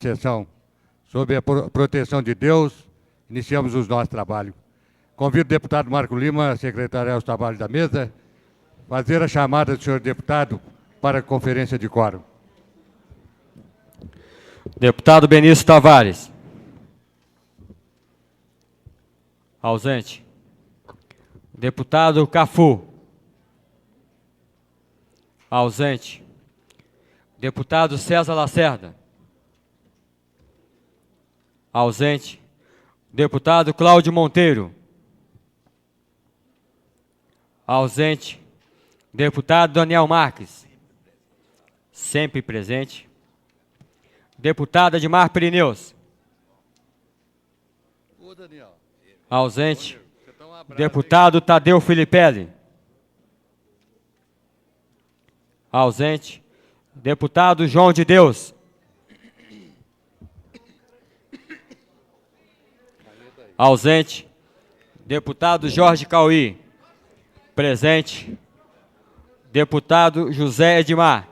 sessão, sob a proteção de Deus, iniciamos os nossos trabalhos. Convido o deputado Marco Lima a secretariar os trabalhos da mesa, fazer a chamada do senhor deputado para a conferência de quórum. Deputado Benício Tavares. Ausente. Deputado Cafu. Ausente. Deputado César Lacerda. Ausente. Deputado Cláudio Monteiro. Ausente. Deputado Daniel Marques. Sempre presente. Deputada Edmar Pirineus. Ausente. Deputado Tadeu Filipelli. Ausente. Deputado João de Deus. Ausente. Deputado Jorge Cauí. Presente. Deputado José Edmar.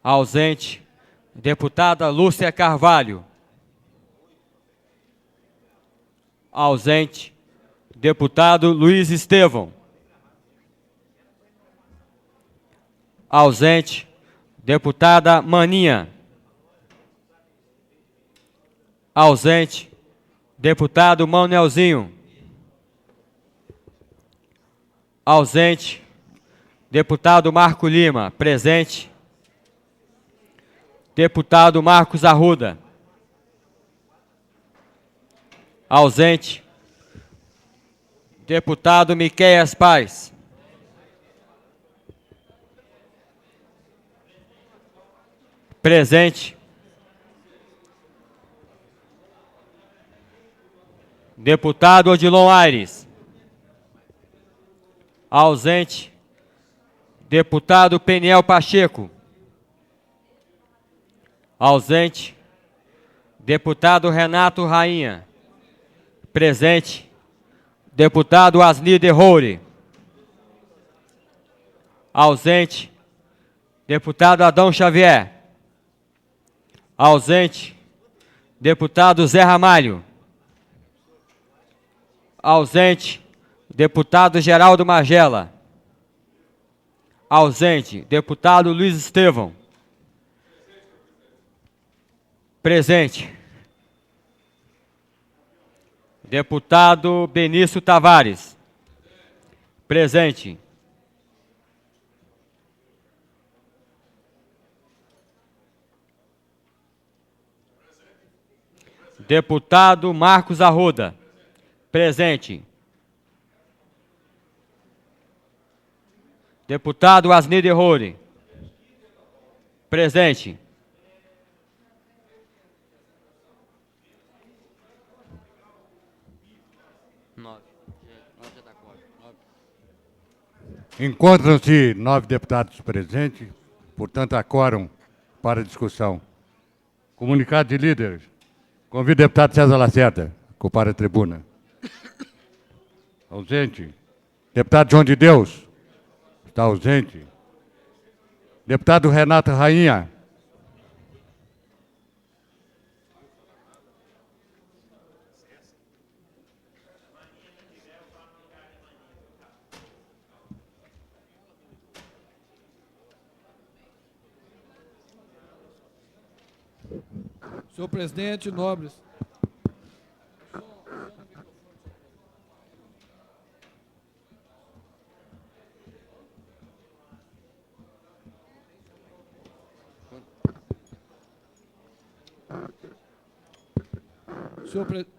Ausente. Deputada Lúcia Carvalho. Ausente. Deputado Luiz Estevão. Ausente. Deputada Maninha. Ausente. Deputado Manuelzinho. Ausente. Deputado Marco Lima. Presente. Deputado Marcos Arruda. Ausente. Deputado Miqueias Paz. Presente. Deputado Odilon Aires. Ausente. Deputado Peniel Pacheco. Ausente. Deputado Renato Rainha. Presente. Deputado Asni de Roure. Ausente. Deputado Adão Xavier. Ausente. Deputado Zé Ramalho. Ausente. Deputado Geraldo Magela. Ausente. Deputado Luiz Estevão. Presente. Deputado Benício Tavares. Presente. Deputado Marcos Arruda. Presente. Deputado Asni de Roure. Presente. Encontram-se 9 deputados presentes, portanto, há quórum para discussão. Comunicado de líderes. Convido o deputado César Lacerda a ocupar a tribuna. Ausente. Deputado João de Deus. Está ausente. Deputado Renato Rainha. Senhor presidente, nobres. Senhor presidente.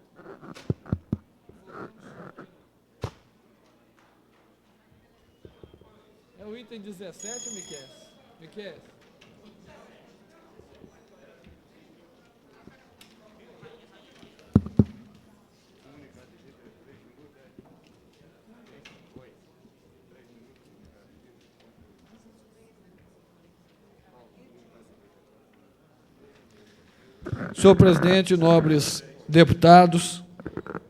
É o item 17, Miquel? Senhor presidente, nobres deputados,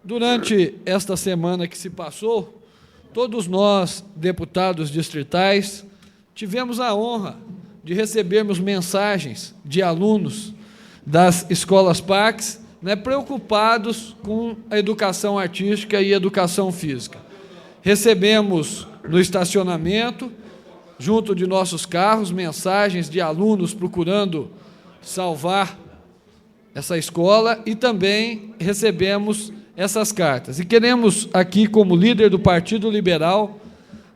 durante esta semana que se passou, todos nós, deputados distritais, tivemos a honra de recebermos mensagens de alunos das escolas PACs, né, preocupados com a educação artística e educação física. Recebemos no estacionamento, junto de nossos carros, mensagens de alunos procurando salvar essa escola e também recebemos essas cartas. E queremos aqui, como líder do Partido Liberal,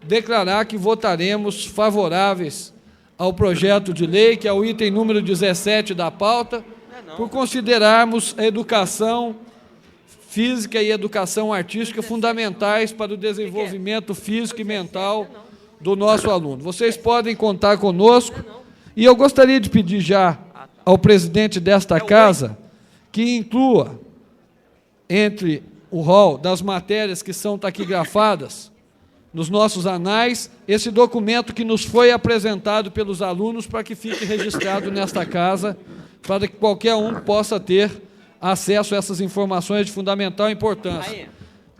declarar que votaremos favoráveis ao projeto de lei, que é o item número 17 da pauta, por considerarmos a educação física e educação artística fundamentais para o desenvolvimento físico e mental do nosso aluno. Vocês podem contar conosco, e eu gostaria de pedir já ao presidente desta casa que inclua entre o rol das matérias que são taquigrafadas nos nossos anais, esse documento que nos foi apresentado pelos alunos para que fique registrado nesta casa, para que qualquer um possa ter acesso a essas informações de fundamental importância. Aí,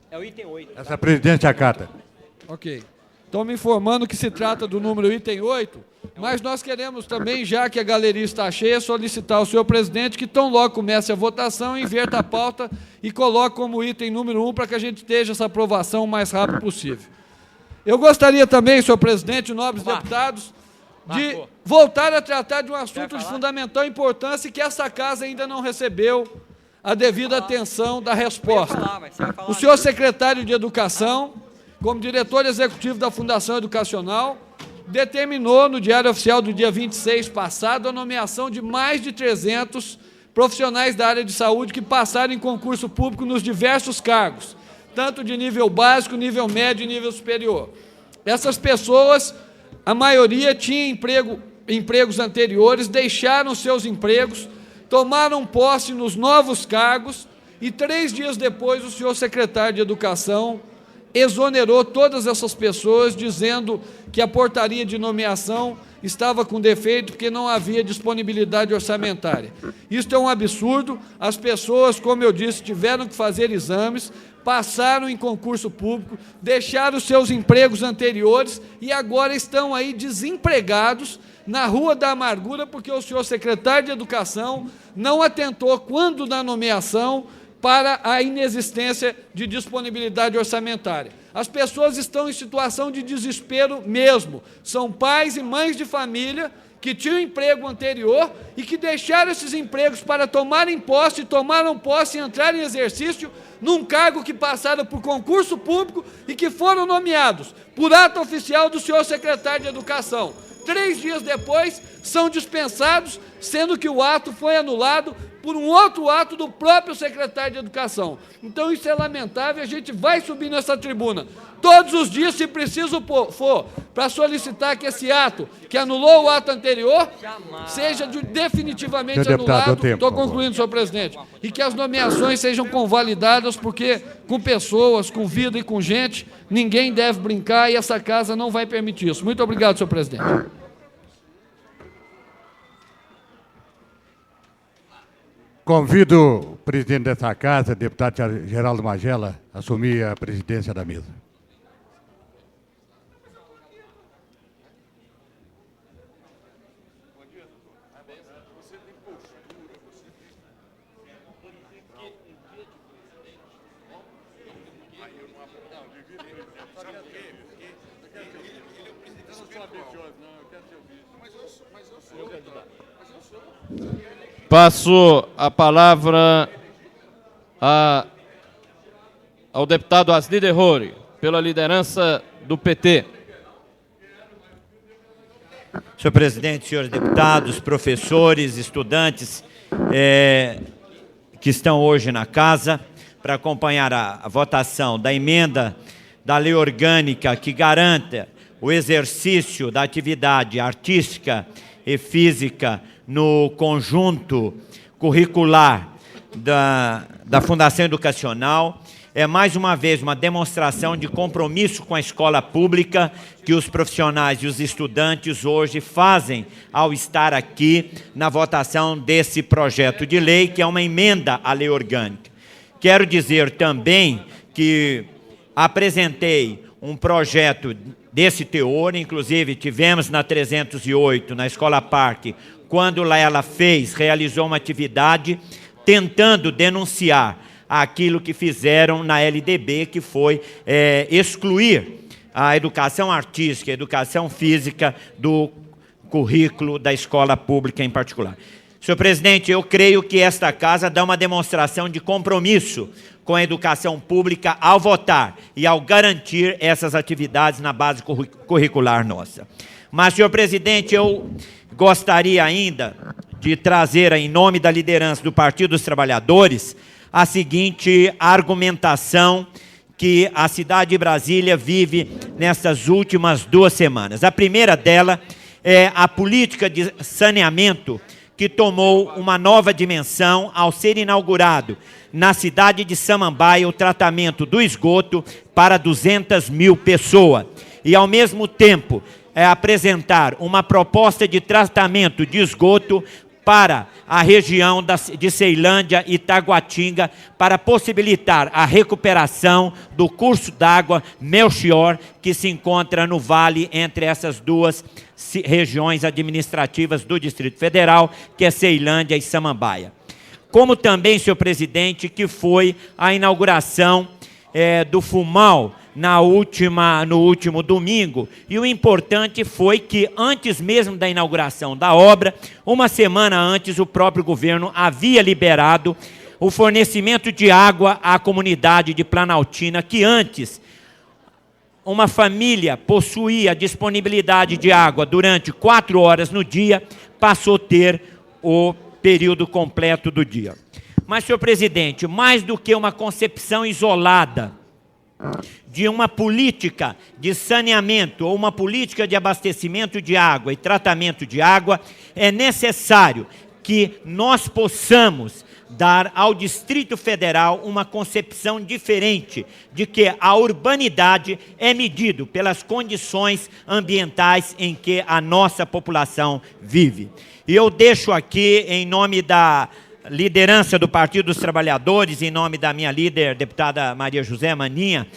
é o item 8. Essa presidente acata. Ok. Estão me informando que se trata do número item 8, mas nós queremos também, já que a galeria está cheia, solicitar ao senhor presidente que tão logo comece a votação, inverta a pauta e coloque como item número 1 para que a gente esteja essa aprovação o mais rápido possível. Eu gostaria também, senhor presidente, nobres deputados, de voltar a tratar de um assunto de fundamental importância e que essa casa ainda não recebeu a devida atenção da resposta. O senhor secretário de Educação, como diretor executivo da Fundação Educacional, determinou no Diário Oficial do dia 26 passado a nomeação de mais de 300 profissionais da área de saúde que passaram em concurso público nos diversos cargos, tanto de nível básico, nível médio e nível superior. Essas pessoas, a maioria tinha empregos anteriores, deixaram seus empregos, tomaram posse nos novos cargos e 3 dias depois o senhor secretário de Educação exonerou todas essas pessoas, dizendo que a portaria de nomeação estava com defeito porque não havia disponibilidade orçamentária. Isso é um absurdo. As pessoas, como eu disse, tiveram que fazer exames, passaram em concurso público, deixaram seus empregos anteriores e agora estão aí desempregados na Rua da Amargura porque o senhor secretário de Educação não atentou, quando da nomeação, para a inexistência de disponibilidade orçamentária. As pessoas estão em situação de desespero mesmo. São pais e mães de família que tinham emprego anterior e que deixaram esses empregos para tomarem posse, tomaram posse e entrarem em exercício num cargo que passaram por concurso público e que foram nomeados por ato oficial do senhor secretário de Educação. 3 dias depois, são dispensados, sendo que o ato foi anulado por um outro ato do próprio secretário de Educação. Então, isso é lamentável, a gente vai subir nessa tribuna todos os dias, se preciso for, para solicitar que esse ato, que anulou o ato anterior, seja definitivamente anulado. Estou concluindo, senhor presidente. E que as nomeações sejam convalidadas, porque com pessoas, com vida e com gente, ninguém deve brincar e essa casa não vai permitir isso. Muito obrigado, senhor presidente. Convido o presidente dessa casa, deputado Geraldo Magela, a assumir a presidência da mesa. Passo a palavra ao deputado Asni Derrori, pela liderança do PT. Senhor presidente, senhores deputados, professores, estudantes que estão hoje na casa para acompanhar a votação da emenda da lei orgânica que garanta o exercício da atividade artística e física no conjunto curricular da Fundação Educacional, é mais uma vez uma demonstração de compromisso com a escola pública que os profissionais e os estudantes hoje fazem ao estar aqui na votação desse projeto de lei, que é uma emenda à lei orgânica. Quero dizer também que apresentei um projeto desse teor, inclusive tivemos na 308, na Escola Parque, quando lá ela realizou uma atividade tentando denunciar aquilo que fizeram na LDB, que foi excluir a educação artística, a educação física do currículo da escola pública em particular. Senhor presidente, eu creio que esta casa dá uma demonstração de compromisso com a educação pública ao votar e ao garantir essas atividades na base curricular nossa. Mas, senhor presidente, eu gostaria ainda de trazer, em nome da liderança do Partido dos Trabalhadores, a seguinte argumentação que a cidade de Brasília vive nessas últimas 2 semanas. A primeira dela é a política de saneamento que tomou uma nova dimensão ao ser inaugurado na cidade de Samambaia o tratamento do esgoto para 200 mil pessoas. E, ao mesmo tempo, apresentar uma proposta de tratamento de esgoto para a região de Ceilândia e Taguatinga, para possibilitar a recuperação do curso d'água Melchior, que se encontra no vale entre essas 2 regiões administrativas do Distrito Federal, que é Ceilândia e Samambaia. Como também, senhor presidente, que foi a inauguração do FUMAL no último domingo, e o importante foi que, antes mesmo da inauguração da obra, uma semana antes, o próprio governo havia liberado o fornecimento de água à comunidade de Planaltina, que antes uma família possuía disponibilidade de água durante 4 horas no dia, passou a ter o período completo do dia. Mas, senhor presidente, mais do que uma concepção isolada de uma política de saneamento ou uma política de abastecimento de água e tratamento de água, é necessário que nós possamos dar ao Distrito Federal uma concepção diferente de que a urbanidade é medido pelas condições ambientais em que a nossa população vive. E eu deixo aqui, em nome da liderança do Partido dos Trabalhadores, em nome da minha líder, deputada Maria José Maninha,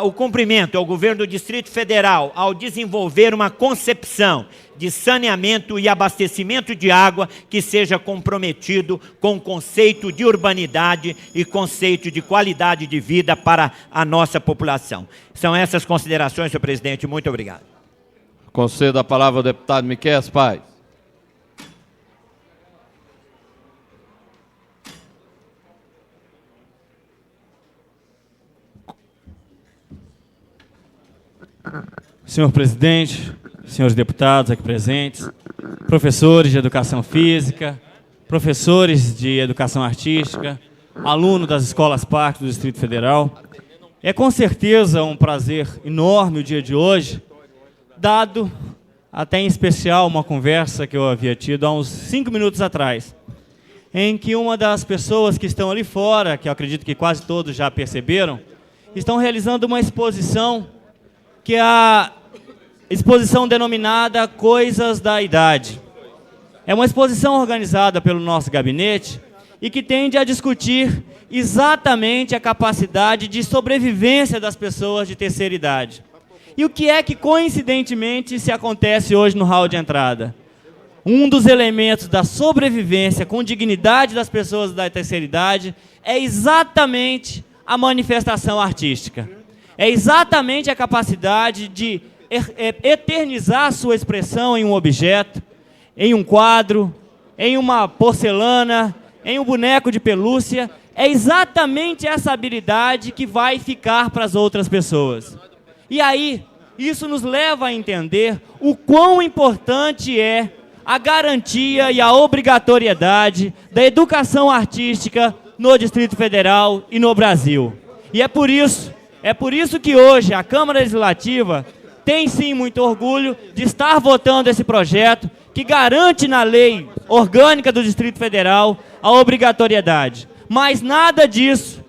o cumprimento ao governo do Distrito Federal ao desenvolver uma concepção de saneamento e abastecimento de água que seja comprometido com o conceito de urbanidade e conceito de qualidade de vida para a nossa população. São essas considerações, senhor presidente. Muito obrigado. Concedo a palavra ao deputado Miquel Paz. Senhor presidente, senhores deputados aqui presentes, professores de educação física, professores de educação artística, alunos das escolas Parque do Distrito Federal, é com certeza um prazer enorme o dia de hoje, dado até em especial uma conversa que eu havia tido há uns 5 minutos atrás, em que uma das pessoas que estão ali fora, que eu acredito que quase todos já perceberam, estão realizando uma exposição que é a exposição denominada Coisas da Idade. É uma exposição organizada pelo nosso gabinete e que tende a discutir exatamente a capacidade de sobrevivência das pessoas de terceira idade. E o que é que, coincidentemente, se acontece hoje no hall de entrada? Um dos elementos da sobrevivência com dignidade das pessoas da terceira idade é exatamente a manifestação artística. É exatamente a capacidade de eternizar a sua expressão em um objeto, em um quadro, em uma porcelana, em um boneco de pelúcia. É exatamente essa habilidade que vai ficar para as outras pessoas. E aí, isso nos leva a entender o quão importante é a garantia e a obrigatoriedade da educação artística no Distrito Federal e no Brasil. E é por isso que hoje a Câmara Legislativa tem sim muito orgulho de estar votando esse projeto que garante na lei orgânica do Distrito Federal a obrigatoriedade. Mas nada disso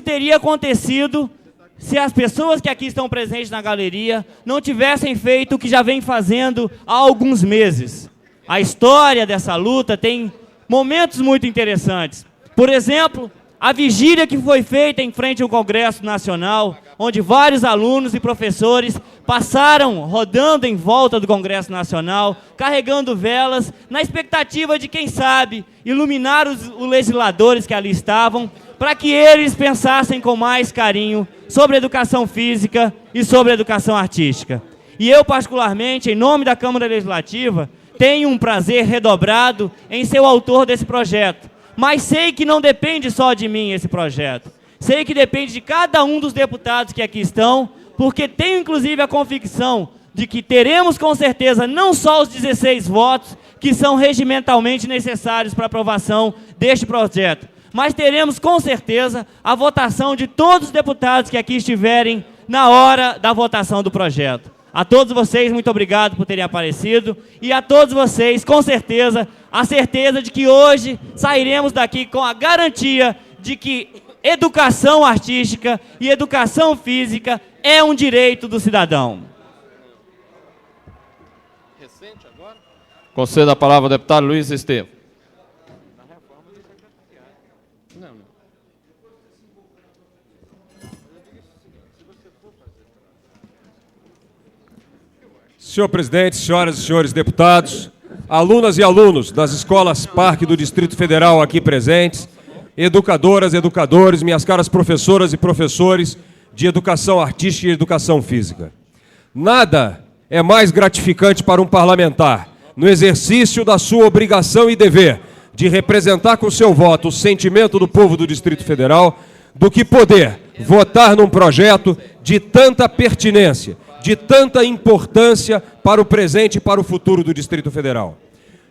teria acontecido se as pessoas que aqui estão presentes na galeria não tivessem feito o que já vem fazendo há alguns meses. A história dessa luta tem momentos muito interessantes. Por exemplo, a vigília que foi feita em frente ao Congresso Nacional onde vários alunos e professores passaram rodando em volta do Congresso Nacional, carregando velas, na expectativa de, quem sabe, iluminar os legisladores que ali estavam, para que eles pensassem com mais carinho sobre educação física e sobre educação artística. E eu, particularmente, em nome da Câmara Legislativa, tenho um prazer redobrado em ser o autor desse projeto. Mas sei que não depende só de mim esse projeto. Sei que depende de cada um dos deputados que aqui estão, porque tenho inclusive a convicção de que teremos com certeza não só os 16 votos que são regimentalmente necessários para aprovação deste projeto, mas teremos com certeza a votação de todos os deputados que aqui estiverem na hora da votação do projeto. A todos vocês, muito obrigado por terem aparecido, e a todos vocês, com certeza, a certeza de que hoje sairemos daqui com a garantia de que educação artística e educação física é um direito do cidadão. Conceda a palavra ao deputado Luiz Estevam. Senhor presidente, senhoras e senhores deputados, alunas e alunos das escolas Parque do Distrito Federal aqui presentes, educadoras, educadores, minhas caras professoras e professores de educação artística e educação física. Nada é mais gratificante para um parlamentar, no exercício da sua obrigação e dever de representar com seu voto o sentimento do povo do Distrito Federal, do que poder votar num projeto de tanta pertinência, de tanta importância para o presente e para o futuro do Distrito Federal.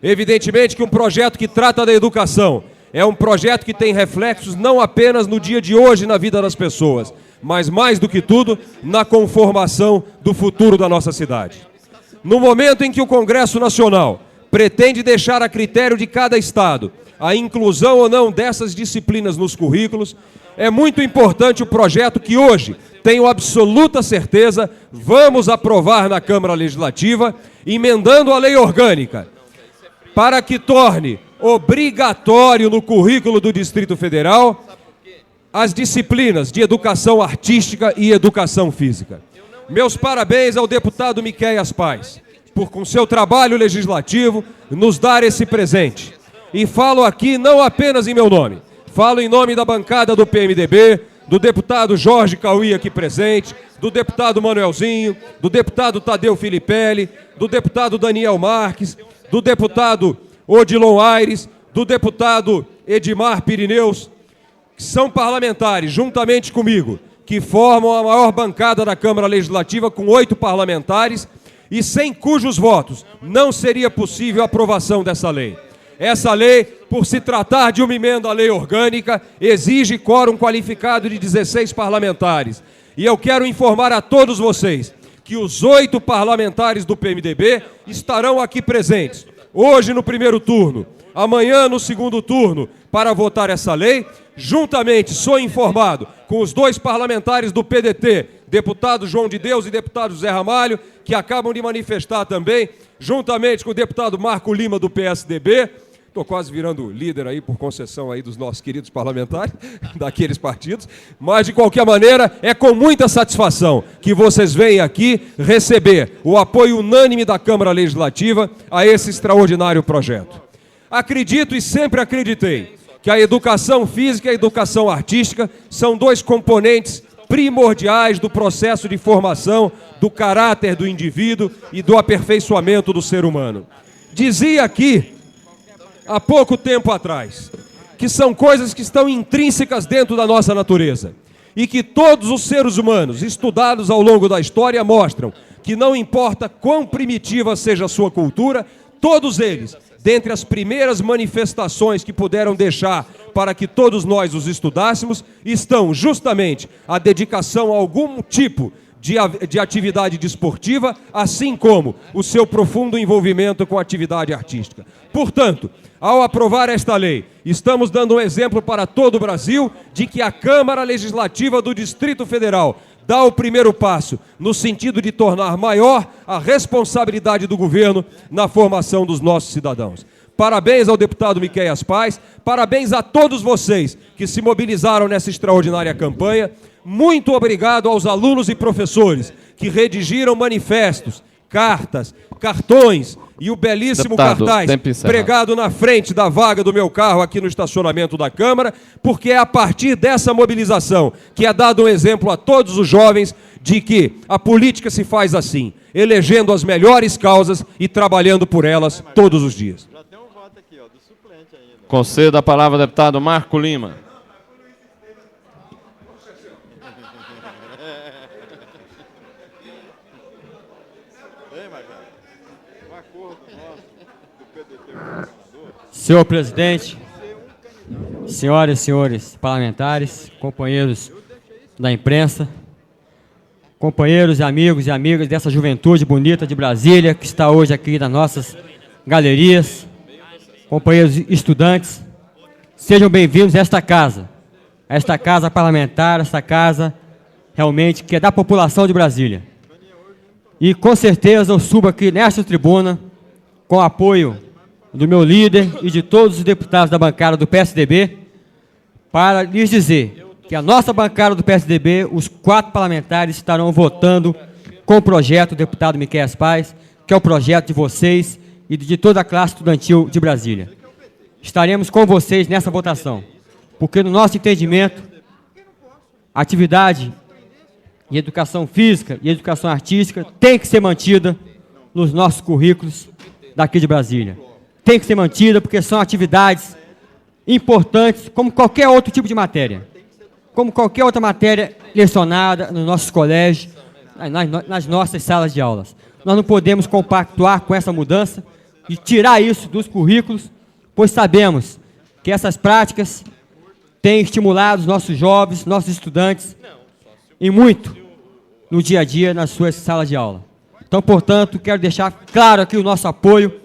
Evidentemente que um projeto que trata da educação é um projeto que tem reflexos não apenas no dia de hoje na vida das pessoas, mas mais do que tudo, na conformação do futuro da nossa cidade. No momento em que o Congresso Nacional pretende deixar a critério de cada estado a inclusão ou não dessas disciplinas nos currículos, é muito importante o projeto que hoje, tenho absoluta certeza, vamos aprovar na Câmara Legislativa, emendando a lei orgânica, para que torne obrigatório no currículo do Distrito Federal as disciplinas de educação artística e educação física. Meus parabéns ao deputado Miqueias Paz, por com seu trabalho legislativo nos dar esse presente. E falo aqui não apenas em meu nome, falo em nome da bancada do PMDB, do deputado Jorge Cauí aqui presente, do deputado Manuelzinho, do deputado Tadeu Filipelli, do deputado Daniel Marques, do deputado Odilon Aires, do deputado Edmar Pirineus, que são parlamentares, juntamente comigo, que formam a maior bancada da Câmara Legislativa, com 8 parlamentares, e sem cujos votos não seria possível a aprovação dessa lei. Essa lei, por se tratar de uma emenda à lei orgânica, exige quórum qualificado de 16 parlamentares. E eu quero informar a todos vocês que os 8 parlamentares do PMDB estarão aqui presentes, hoje no primeiro turno, amanhã no segundo turno, para votar essa lei. Juntamente, sou informado com os 2 parlamentares do PDT, deputado João de Deus e deputado Zé Ramalho, que acabam de manifestar também, juntamente com o deputado Marco Lima do PSDB. Estou quase virando líder aí por concessão aí dos nossos queridos parlamentares, daqueles partidos, mas de qualquer maneira é com muita satisfação que vocês vêm aqui receber o apoio unânime da Câmara Legislativa a esse extraordinário projeto. Acredito e sempre acreditei que a educação física e a educação artística são 2 componentes primordiais do processo de formação do caráter do indivíduo e do aperfeiçoamento do ser humano. Dizia aqui, há pouco tempo atrás, que são coisas que estão intrínsecas dentro da nossa natureza e que todos os seres humanos estudados ao longo da história mostram que não importa quão primitiva seja a sua cultura, todos eles, dentre as primeiras manifestações que puderam deixar para que todos nós os estudássemos, estão justamente a dedicação a algum tipo de atividade desportiva, assim como o seu profundo envolvimento com a atividade artística. Portanto, ao aprovar esta lei, estamos dando um exemplo para todo o Brasil de que a Câmara Legislativa do Distrito Federal dá o primeiro passo no sentido de tornar maior a responsabilidade do governo na formação dos nossos cidadãos. Parabéns ao deputado Miqueias Paz, parabéns a todos vocês que se mobilizaram nessa extraordinária campanha. Muito obrigado aos alunos e professores que redigiram manifestos, cartas, cartões e o belíssimo Deputado, cartaz tempo encerrado. pregado na frente da vaga do meu carro aqui no estacionamento da Câmara, porque é a partir dessa mobilização que é dado um exemplo a todos os jovens de que a política se faz assim, elegendo as melhores causas e trabalhando por elas todos os dias. Conceda a palavra ao deputado Marco Lima. Senhor presidente, senhoras e senhores parlamentares, companheiros da imprensa, companheiros e amigas dessa juventude bonita de Brasília, que está hoje aqui nas nossas galerias, companheiros estudantes, sejam bem-vindos a esta casa parlamentar, esta casa realmente que é da população de Brasília. E com certeza eu subo aqui nesta tribuna com o apoio do meu líder e de todos os deputados da bancada do PSDB para lhes dizer que a nossa bancada do PSDB, os 4 parlamentares estarão votando com o projeto do deputado Miqueias Paz, que é o projeto de vocês e de toda a classe estudantil de Brasília. Estaremos com vocês nessa votação, porque no nosso entendimento, a atividade de educação física e educação artística tem que ser mantida nos nossos currículos daqui de Brasília. Tem que ser mantida porque são atividades importantes, como qualquer outro tipo de matéria. Como qualquer outra matéria lecionada nos nossos colégios, nas nossas salas de aulas. Nós não podemos compactuar com essa mudança e tirar isso dos currículos, pois sabemos que essas práticas têm estimulado os nossos jovens, nossos estudantes, e muito no dia a dia nas suas salas de aula. Então, portanto, quero deixar claro aqui o nosso apoio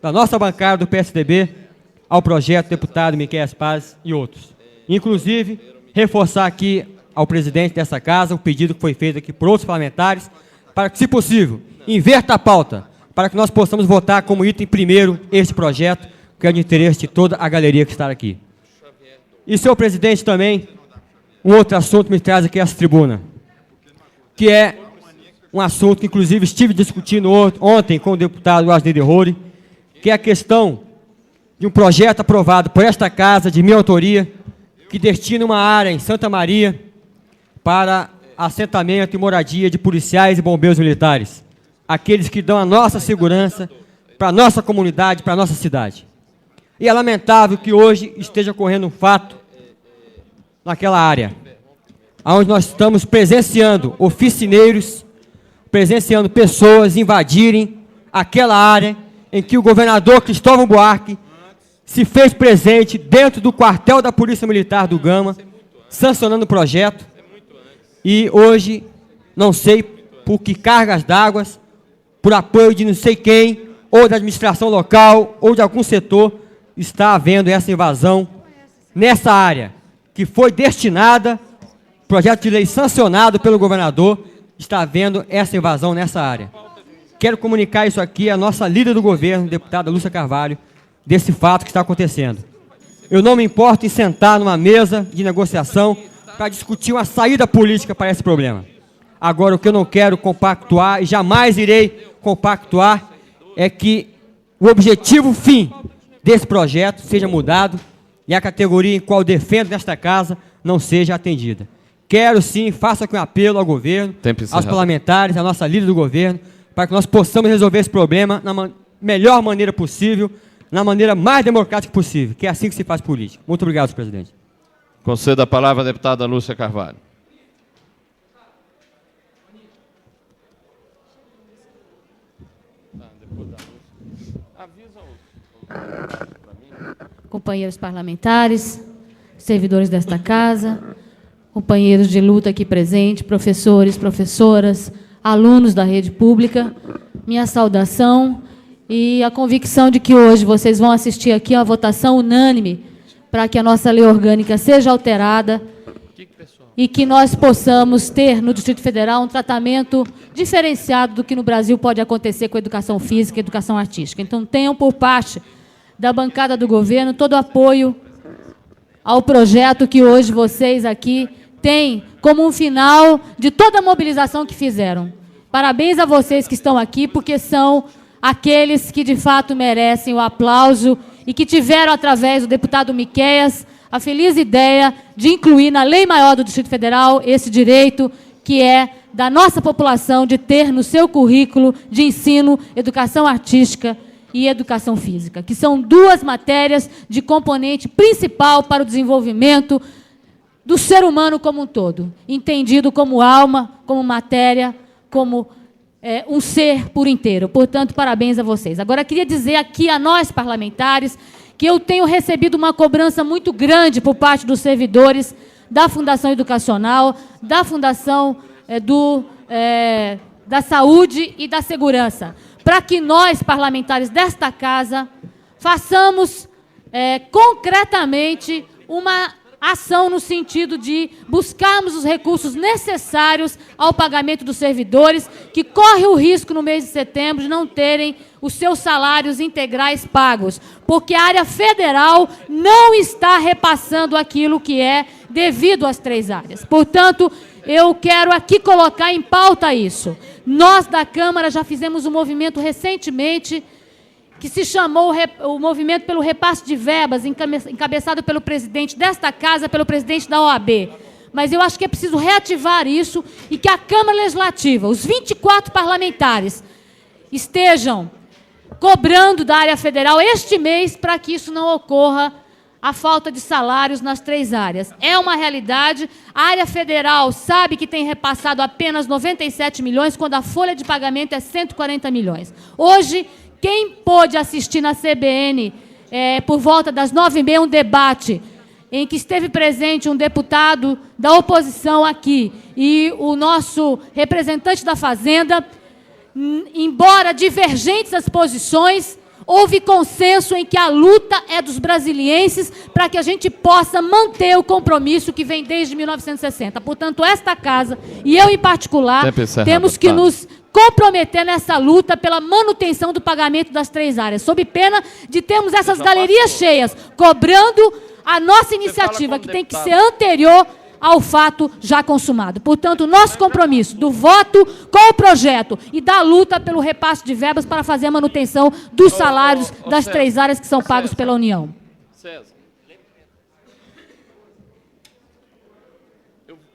da nossa bancada do PSDB ao projeto do deputado Miqueias Paz e outros. Inclusive, reforçar aqui ao presidente dessa casa o pedido que foi feito aqui por outros parlamentares para que, se possível, inverta a pauta, para que nós possamos votar como item primeiro este projeto, que é de interesse de toda a galeria que está aqui. E, senhor presidente, também, um outro assunto me traz aqui a essa tribuna, que é um assunto que, inclusive, estive discutindo ontem com o deputado Asnir Rohde, que é a questão de um projeto aprovado por esta casa, de minha autoria, que destina uma área em Santa Maria para assentamento e moradia de policiais e bombeiros militares, aqueles que dão a nossa segurança para a nossa comunidade, para a nossa cidade. E é lamentável que hoje esteja ocorrendo um fato naquela área, onde nós estamos presenciando oficineiros, presenciando pessoas invadirem aquela área em que o governador Cristóvão Buarque se fez presente dentro do quartel da Polícia Militar do Gama, sancionando o projeto, e hoje, não sei por que cargas d'água, por apoio de não sei quem, ou da administração local, ou de algum setor, está havendo essa invasão nessa área, que foi destinada, projeto de lei sancionado pelo governador, está havendo essa invasão nessa área. Quero comunicar isso aqui à nossa líder do governo, deputada Lúcia Carvalho, desse fato que está acontecendo. Eu não me importo em sentar numa mesa de negociação para discutir uma saída política para esse problema. Agora, o que eu não quero compactuar, e jamais irei compactuar, é que o objetivo fim desse projeto seja mudado e a categoria em qual eu defendo nesta casa não seja atendida. Quero sim, faço aqui um apelo ao governo, aos parlamentares, à nossa líder do governo, para que nós possamos resolver esse problema na melhor maneira possível, na maneira mais democrática possível, que é assim que se faz política. Muito obrigado, senhor presidente. Conceda a palavra à deputada Lúcia Carvalho. Companheiros parlamentares, servidores desta casa, companheiros de luta aqui presentes, professores, professoras, alunos da rede pública, minha saudação e a convicção de que hoje vocês vão assistir aqui a votação unânime para que a nossa lei orgânica seja alterada e que nós possamos ter no Distrito Federal um tratamento diferenciado do que no Brasil pode acontecer com a educação física e a educação artística. Então, tenham por parte da bancada do governo, todo o apoio ao projeto que hoje vocês aqui têm como um final de toda a mobilização que fizeram. Parabéns a vocês que estão aqui, porque são aqueles que, de fato, merecem o aplauso e que tiveram, através do deputado Miqueias, a feliz ideia de incluir na Lei Maior do Distrito Federal esse direito que é da nossa população de ter no seu currículo de ensino educação artística e educação física, que são duas matérias de componente principal para o desenvolvimento do ser humano como um todo, entendido como alma, como matéria, como um ser por inteiro. Portanto, parabéns a vocês. Agora, queria dizer aqui a nós, parlamentares, que eu tenho recebido uma cobrança muito grande por parte dos servidores da Fundação Educacional, da Fundação da Saúde e da Segurança, para que nós, parlamentares desta casa, façamos concretamente uma ação no sentido de buscarmos os recursos necessários ao pagamento dos servidores, que corre o risco, no mês de setembro, de não terem os seus salários integrais pagos, porque a área federal não está repassando aquilo que é devido às 3 áreas. Portanto, eu quero aqui colocar em pauta isso. Nós, da Câmara, já fizemos um movimento recentemente que se chamou o Movimento pelo Repasse de Verbas, encabeçado pelo presidente desta casa, pelo presidente da OAB. Mas eu acho que é preciso reativar isso e que a Câmara Legislativa, os 24 parlamentares, estejam cobrando da área federal este mês para que isso não ocorra a falta de salários nas 3 áreas. É uma realidade. A área federal sabe que tem repassado apenas 97 milhões, quando a folha de pagamento é 140 milhões. Hoje, quem pôde assistir na CBN, por volta das 9h30, um debate em que esteve presente um deputado da oposição aqui e o nosso representante da Fazenda, embora divergentes as posições, houve consenso em que a luta é dos brasilienses para que a gente possa manter o compromisso que vem desde 1960. Portanto, esta casa, e eu em particular, temos que nos comprometer nessa luta pela manutenção do pagamento das 3 áreas, sob pena de termos essas galerias cheias, cobrando a nossa iniciativa, que tem que ser anterior ao fato já consumado. Portanto, o nosso compromisso do voto com o projeto e da luta pelo repasse de verbas para fazer a manutenção dos salários das 3 áreas que são pagos pela União. César.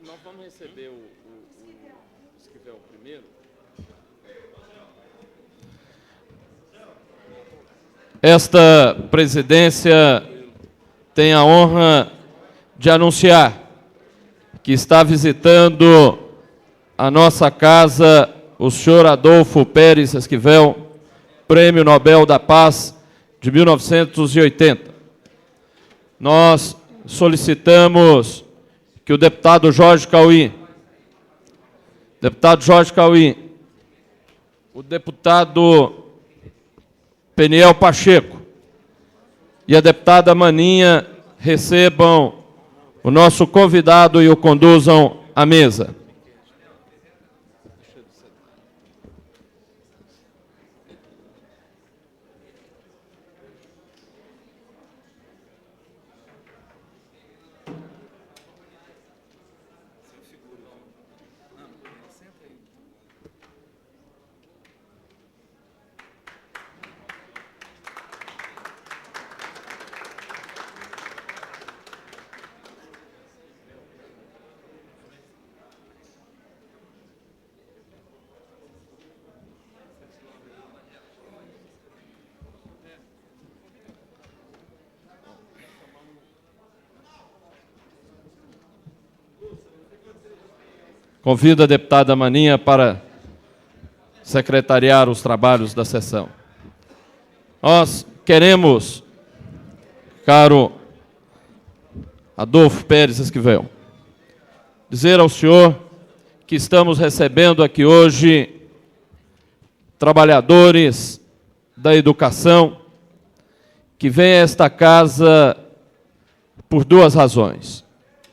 Nós vamos receber o Esquivel primeiro. Esta presidência tem a honra de anunciar que está visitando a nossa casa o senhor Adolfo Pérez Esquivel, Prêmio Nobel da Paz de 1980. Nós solicitamos que o deputado Jorge Cauí, o deputado Peniel Pacheco e a deputada Maninha recebam o nosso convidado e o conduzam à mesa. Convido a deputada Maninha para secretariar os trabalhos da sessão. Nós queremos, caro Adolfo Pérez Esquivel, dizer ao senhor que estamos recebendo aqui hoje trabalhadores da educação que vêm a esta casa por 2 razões.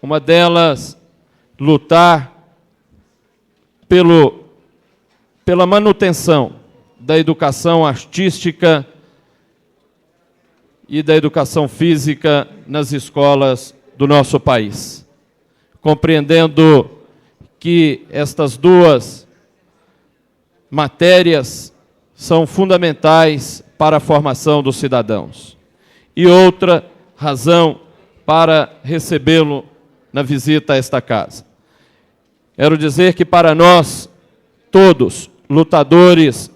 Uma delas, lutar pela manutenção da educação artística e da educação física nas escolas do nosso país, compreendendo que estas duas matérias são fundamentais para a formação dos cidadãos. E outra razão para recebê-lo na visita a esta casa. Quero dizer que para nós, todos, lutadores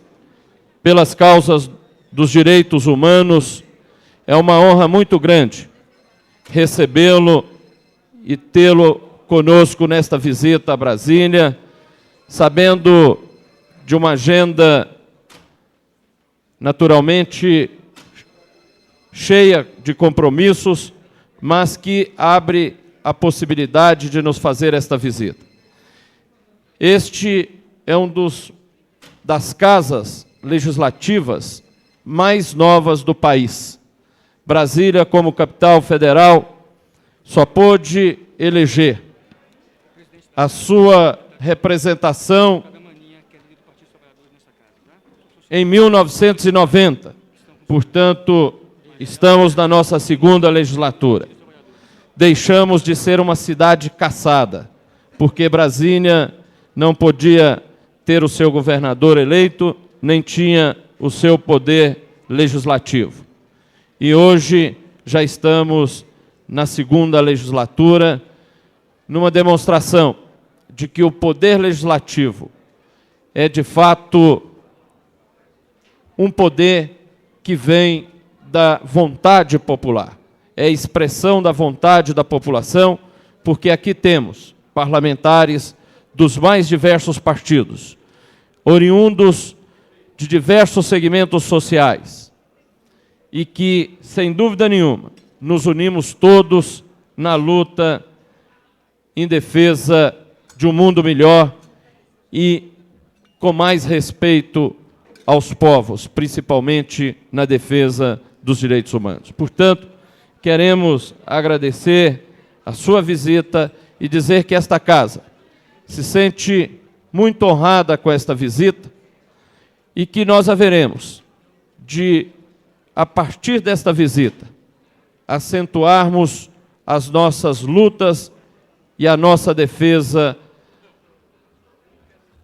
pelas causas dos direitos humanos, é uma honra muito grande recebê-lo e tê-lo conosco nesta visita a Brasília, sabendo de uma agenda naturalmente cheia de compromissos, mas que abre a possibilidade de nos fazer esta visita. Este é um das casas legislativas mais novas do país. Brasília, como capital federal, só pôde eleger a sua representação em 1990. Portanto, estamos na nossa segunda legislatura. Deixamos de ser uma cidade caçada, porque Brasília não podia ter o seu governador eleito, nem tinha o seu poder legislativo. E hoje já estamos na segunda legislatura, numa demonstração de que o poder legislativo é, de fato, um poder que vem da vontade popular. É a expressão da vontade da população, porque aqui temos parlamentares dos mais diversos partidos, oriundos de diversos segmentos sociais, e que, sem dúvida nenhuma, nos unimos todos na luta em defesa de um mundo melhor e com mais respeito aos povos, principalmente na defesa dos direitos humanos. Portanto, queremos agradecer a sua visita e dizer que esta casa se sente muito honrada com esta visita e que nós haveremos de, a partir desta visita, acentuarmos as nossas lutas e a nossa defesa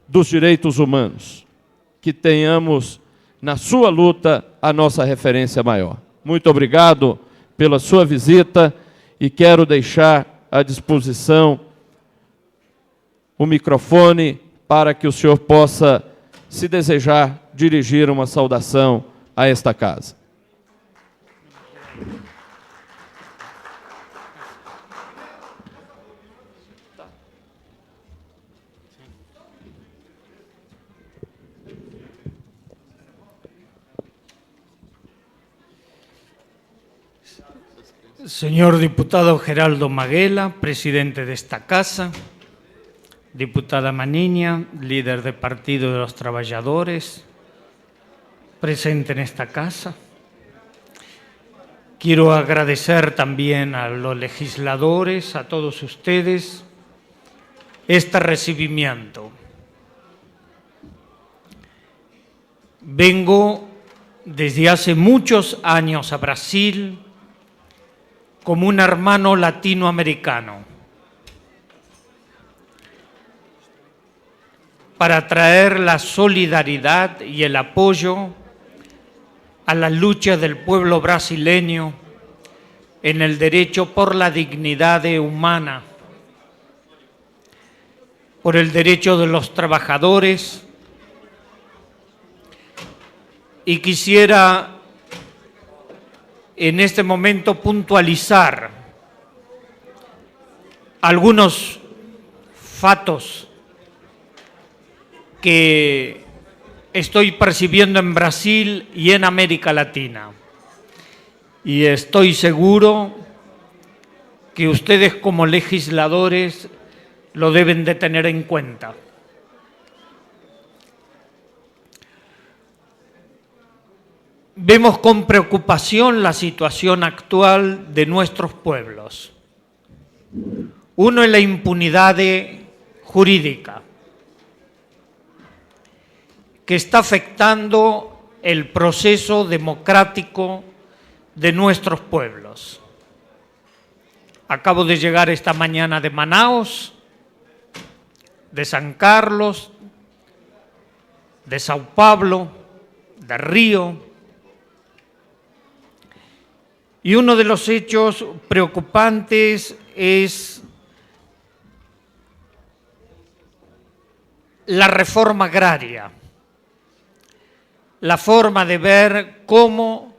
dos direitos humanos, que tenhamos na sua luta a nossa referência maior. Muito obrigado pela sua visita e quero deixar à disposição o microfone para que o senhor possa, se desejar, dirigir uma saudação a esta casa. Señor diputado Geraldo Maguela, presidente de esta casa, diputada Maniña, líder del Partido de los Trabajadores, presente en esta casa. Quiero agradecer también a los legisladores, a todos ustedes, este recibimiento. Vengo desde hace muchos años a Brasil como un hermano latinoamericano para traer la solidaridad y el apoyo a la lucha del pueblo brasileño en el derecho por la dignidad humana, por el derecho de los trabajadores, y quisiera en este momento puntualizar algunos fatos que estoy percibiendo en Brasil y en América Latina. Y estoy seguro que ustedes como legisladores lo deben de tener en cuenta. Vemos con preocupación la situación actual de nuestros pueblos. Uno es la impunidad jurídica, que está afectando el proceso democrático de nuestros pueblos. Acabo de llegar esta mañana de Manaos, de San Carlos, de Sao Paulo, de Río. Y uno de los hechos preocupantes es la reforma agraria, la forma de ver cómo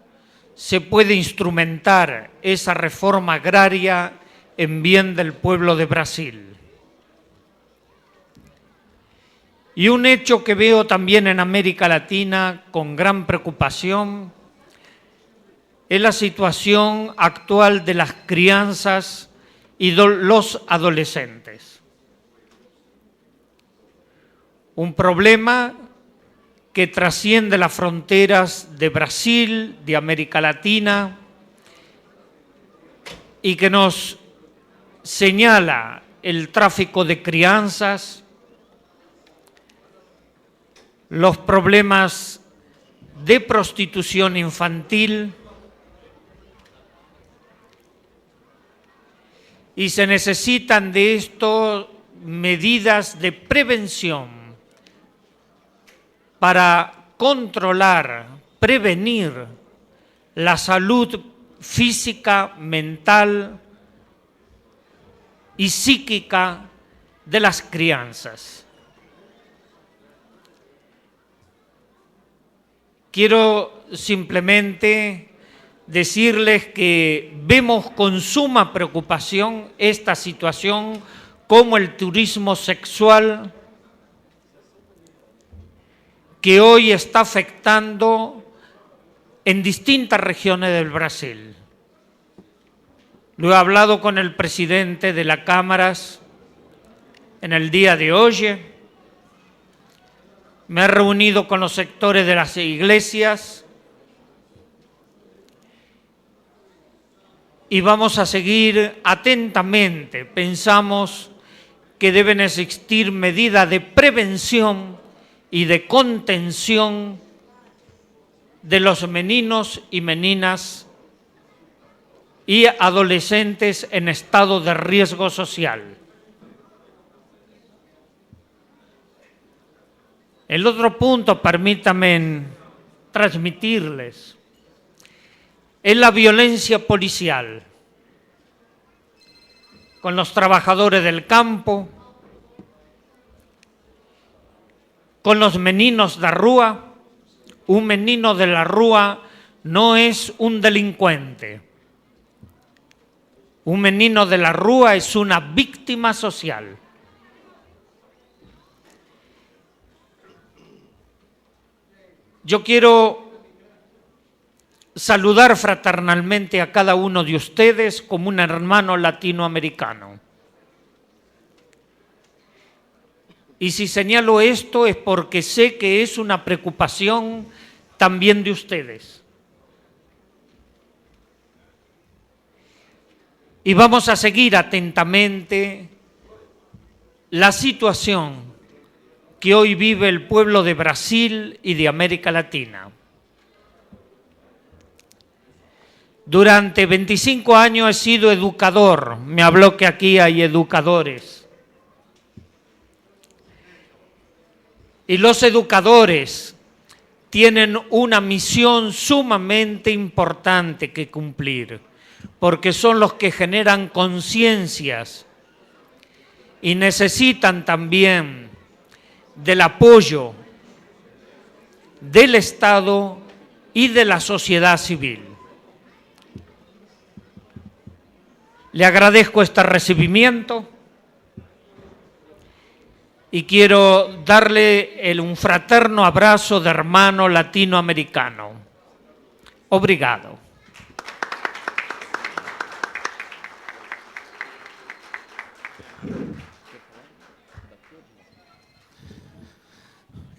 se puede instrumentar esa reforma agraria en bien del pueblo de Brasil. Y un hecho que veo también en América Latina con gran preocupación es la situación actual de las crianzas y los adolescentes. Un problema que trasciende las fronteras de Brasil, de América Latina, y que nos señala el tráfico de crianzas, los problemas de prostitución infantil, y se necesitan de esto medidas de prevención para controlar, prevenir la salud física, mental y psíquica de las crianzas. Quiero simplemente decirles que vemos con suma preocupación esta situación como el turismo sexual que hoy está afectando en distintas regiones del Brasil. Lo he hablado con el presidente de la Cámara en el día de hoy. Me he reunido con los sectores de las iglesias y vamos a seguir atentamente. Pensamos que deben existir medidas de prevención y de contención de los meninos y meninas y adolescentes en estado de riesgo social. El otro punto, permítanme transmitirles, es la violencia policial con los trabajadores del campo, con los meninos da rúa. Un menino de la rúa no es un delincuente. Un menino de la rúa es una víctima social. Yo quiero saludar fraternalmente a cada uno de ustedes como un hermano latinoamericano. Y si señalo esto es porque sé que es una preocupación también de ustedes. Y vamos a seguir atentamente la situación que hoy vive el pueblo de Brasil y de América Latina. Durante 25 años he sido educador. Me habló que aquí hay educadores. Y los educadores tienen una misión sumamente importante que cumplir, porque son los que generan conciencias y necesitan también del apoyo del Estado y de la sociedad civil. Le agradezco este recibimiento y quiero darle un fraterno abrazo de hermano latinoamericano. Obrigado.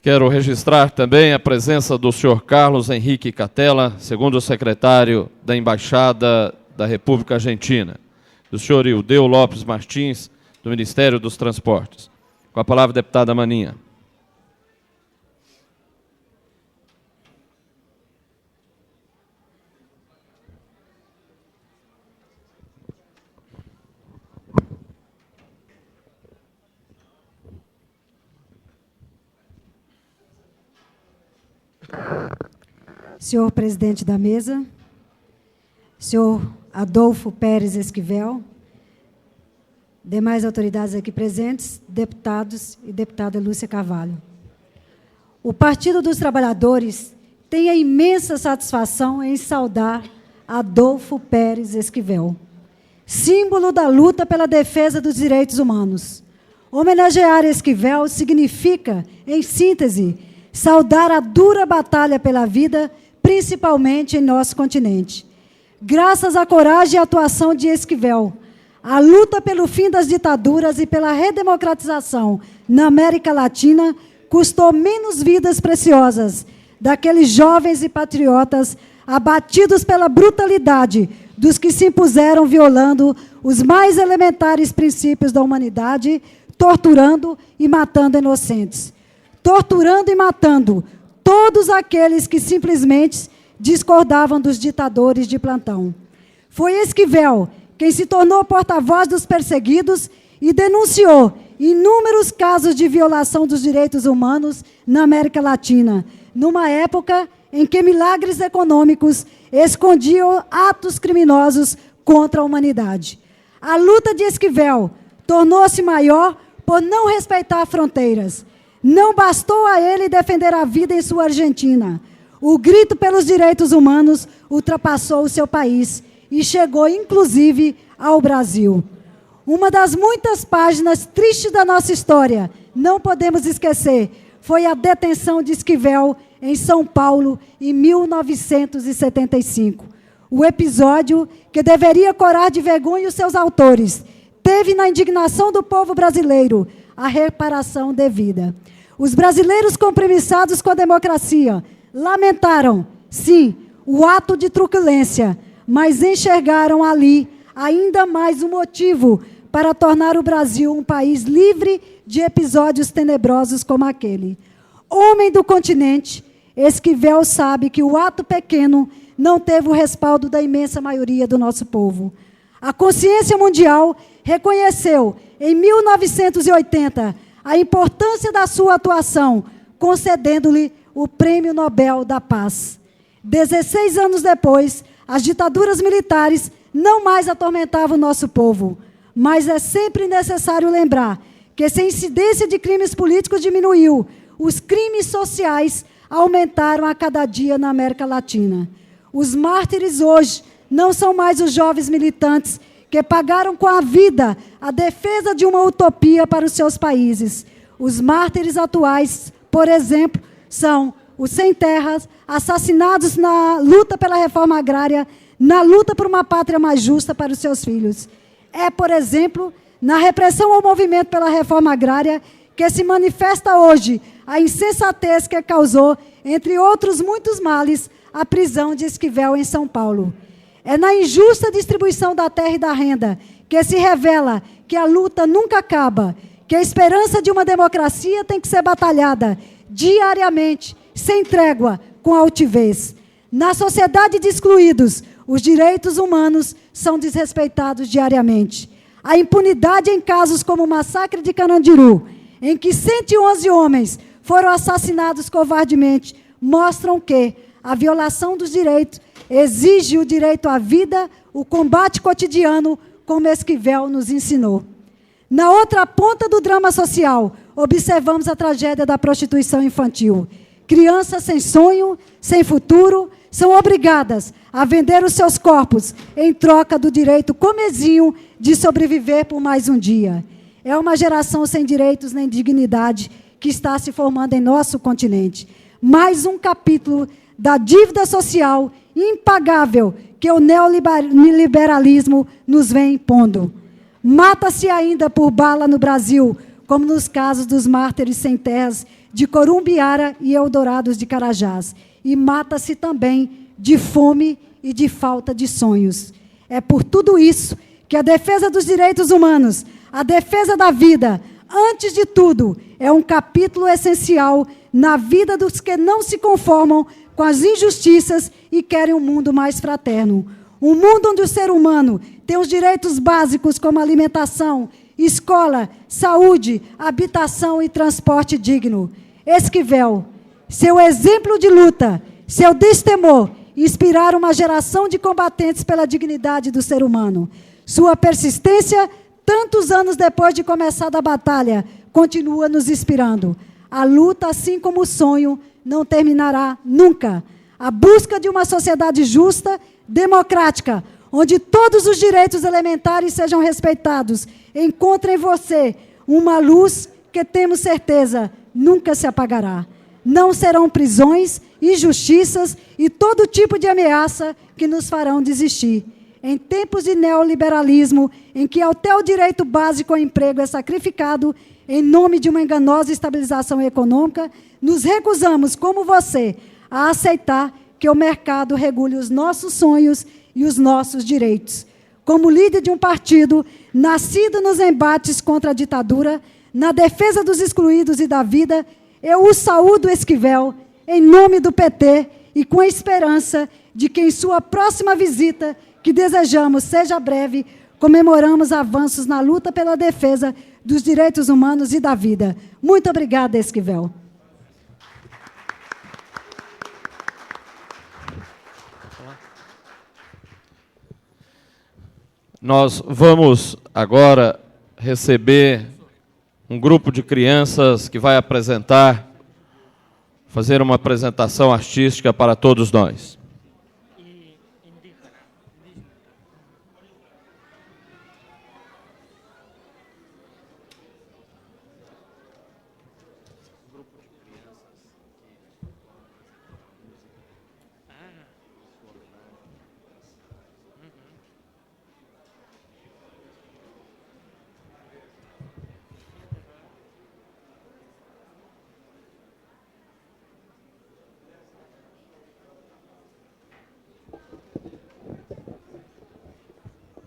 Quero registrar também a presença do senhor Carlos Henrique Catella, segundo secretário da Embaixada da República Argentina, do senhor Ildeu Lopes Martins, do Ministério dos Transportes. Com a palavra, a deputada Maninha. senhor presidente da mesa, senhor Adolfo Pérez Esquivel, demais autoridades aqui presentes, deputados e deputada Lúcia Carvalho. O Partido dos Trabalhadores tem a imensa satisfação em saudar Adolfo Pérez Esquivel, símbolo da luta pela defesa dos direitos humanos. Homenagear Esquivel significa, em síntese, saudar a dura batalha pela vida, principalmente em nosso continente. Graças à coragem e atuação de Esquivel, a luta pelo fim das ditaduras e pela redemocratização na América Latina custou menos vidas preciosas daqueles jovens e patriotas abatidos pela brutalidade dos que se impuseram violando os mais elementares princípios da humanidade, torturando e matando inocentes. Torturando e matando todos aqueles que simplesmente discordavam dos ditadores de plantão. Foi Esquivel quem se tornou porta-voz dos perseguidos e denunciou inúmeros casos de violação dos direitos humanos na América Latina, numa época em que milagres econômicos escondiam atos criminosos contra a humanidade. A luta de Esquivel tornou-se maior por não respeitar fronteiras. Não bastou a ele defender a vida em sua Argentina. O grito pelos direitos humanos ultrapassou o seu país e chegou, inclusive, ao Brasil. Uma das muitas páginas tristes da nossa história, não podemos esquecer, foi a detenção de Esquivel em São Paulo, em 1975. O episódio, que deveria corar de vergonha os seus autores, teve na indignação do povo brasileiro a reparação devida. Os brasileiros compromissados com a democracia lamentaram, sim, o ato de truculência, mas enxergaram ali ainda mais um motivo para tornar o Brasil um país livre de episódios tenebrosos como aquele. Homem do continente, Esquivel sabe que o ato pequeno não teve o respaldo da imensa maioria do nosso povo. A consciência mundial reconheceu, em 1980, a importância da sua atuação, concedendo-lhe o Prêmio Nobel da Paz. 16 anos depois, as ditaduras militares não mais atormentavam o nosso povo, mas é sempre necessário lembrar que, se a incidência de crimes políticos diminuiu, os crimes sociais aumentaram a cada dia na América Latina. Os mártires hoje não são mais os jovens militantes que pagaram com a vida a defesa de uma utopia para os seus países. Os mártires atuais, por exemplo, são os sem-terras, assassinados na luta pela reforma agrária, na luta por uma pátria mais justa para os seus filhos. É, por exemplo, na repressão ao movimento pela reforma agrária que se manifesta hoje a insensatez que causou, entre outros muitos males, a prisão de Esquivel em São Paulo. É na injusta distribuição da terra e da renda que se revela que a luta nunca acaba, que a esperança de uma democracia tem que ser batalhada diariamente, sem trégua, com altivez. Na sociedade de excluídos, os direitos humanos são desrespeitados diariamente. A impunidade em casos como o massacre de Carandiru, em que 111 homens foram assassinados covardemente, mostram que a violação dos direitos exige o direito à vida, o combate cotidiano, como Esquivel nos ensinou. Na outra ponta do drama social, observamos a tragédia da prostituição infantil. Crianças sem sonho, sem futuro, são obrigadas a vender os seus corpos em troca do direito comezinho de sobreviver por mais um dia. É uma geração sem direitos nem dignidade que está se formando em nosso continente. Mais um capítulo da dívida social impagável que o neoliberalismo nos vem impondo. Mata-se ainda por bala no Brasil, como nos casos dos mártires sem terras de Corumbiara e Eldorados de Carajás. E mata-se também de fome e de falta de sonhos. É por tudo isso que a defesa dos direitos humanos, a defesa da vida, antes de tudo, é um capítulo essencial na vida dos que não se conformam com as injustiças e querem um mundo mais fraterno. Um mundo onde o ser humano tem os direitos básicos como alimentação, escola, saúde, habitação e transporte digno. Esquivel, seu exemplo de luta, Seu destemor inspiraram uma geração de combatentes pela dignidade do ser humano. Sua persistência, tantos anos depois de começada a batalha, continua nos inspirando. A luta, assim como o sonho, não terminará nunca. A busca de uma sociedade justa, democrática, onde todos os direitos elementares sejam respeitados, encontra em você uma luz que, temos certeza, nunca se apagará. Não serão prisões, injustiças e todo tipo de ameaça que nos farão desistir. Em tempos de neoliberalismo, em que até o direito básico ao emprego é sacrificado em nome de uma enganosa estabilização econômica, nos recusamos, como você, a aceitar que o mercado regule os nossos sonhos e os nossos direitos. Como líder de um partido nascido nos embates contra a ditadura, na defesa dos excluídos e da vida, eu o saúdo, Esquivel, em nome do PT e com a esperança de que em sua próxima visita, que desejamos seja breve, comemoramos avanços na luta pela defesa dos direitos humanos e da vida. Muito obrigada, Esquivel. Nós vamos agora receber um grupo de crianças que vai fazer uma apresentação artística para todos nós.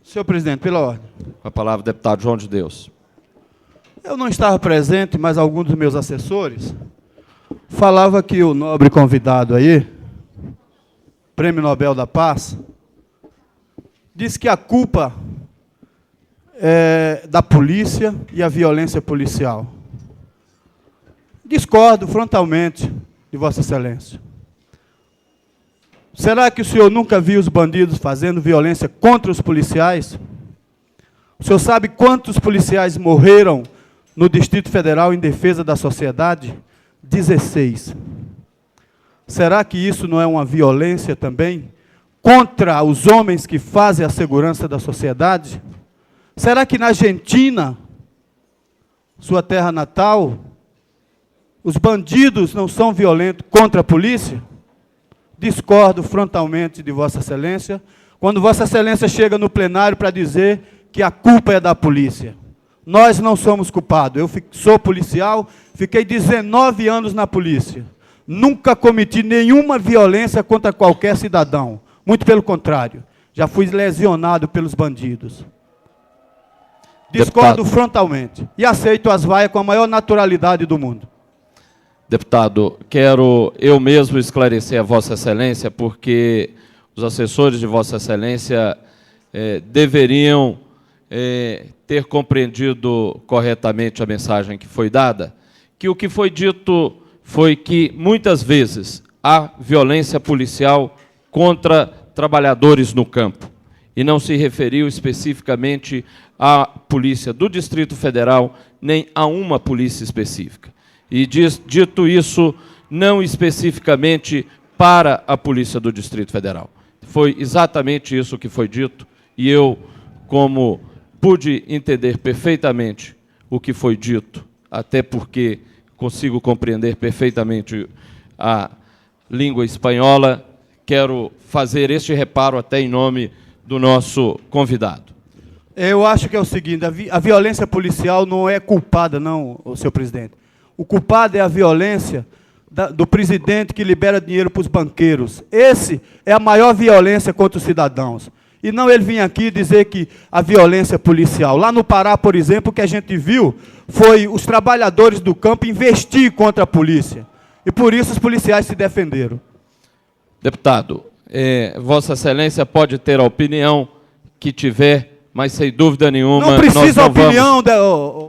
Senhor presidente, pela ordem. Com a palavra, deputado João de Deus. Eu não estava presente, mas alguns dos meus assessores falava que o nobre convidado aí, Prêmio Nobel da Paz, disse que a culpa é da polícia e a violência policial. Discordo frontalmente de Vossa Excelência. Será que o senhor nunca viu os bandidos fazendo violência contra os policiais? O senhor sabe quantos policiais morreram no Distrito Federal em defesa da sociedade? 16. Será que isso não é uma violência também contra os homens que fazem a segurança da sociedade? Será que na Argentina, sua terra natal, os bandidos não são violentos contra a polícia? Discordo frontalmente de Vossa Excelência, quando Vossa Excelência chega no plenário para dizer que a culpa é da polícia. Nós não somos culpados. Eu sou policial, fiquei 19 anos na polícia. Nunca cometi nenhuma violência contra qualquer cidadão. Muito pelo contrário, já fui lesionado pelos bandidos. Discordo frontalmente e aceito as vaias com a maior naturalidade do mundo. Deputado, quero eu mesmo esclarecer a Vossa Excelência, porque os assessores de Vossa Excelência deveriam ter compreendido corretamente a mensagem que foi dada, que o que foi dito foi que, muitas vezes, há violência policial contra trabalhadores no campo, e não se referiu especificamente à polícia do Distrito Federal, nem a uma polícia específica. E dito isso, não especificamente para a Polícia do Distrito Federal. Foi exatamente isso que foi dito, e eu, como pude entender perfeitamente o que foi dito, até porque consigo compreender perfeitamente a língua espanhola, quero fazer este reparo até em nome do nosso convidado. Eu acho que é o seguinte, a violência policial não é culpada, não, senhor presidente. O culpado é a violência do presidente que libera dinheiro para os banqueiros. Esse é a maior violência contra os cidadãos. E não ele vir aqui dizer que a violência policial. Lá no Pará, por exemplo, o que a gente viu foi os trabalhadores do campo investir contra a polícia. E por isso os policiais se defenderam. Deputado, Vossa Excelência pode ter a opinião que tiver, mas sem dúvida nenhuma... Não precisa opinião...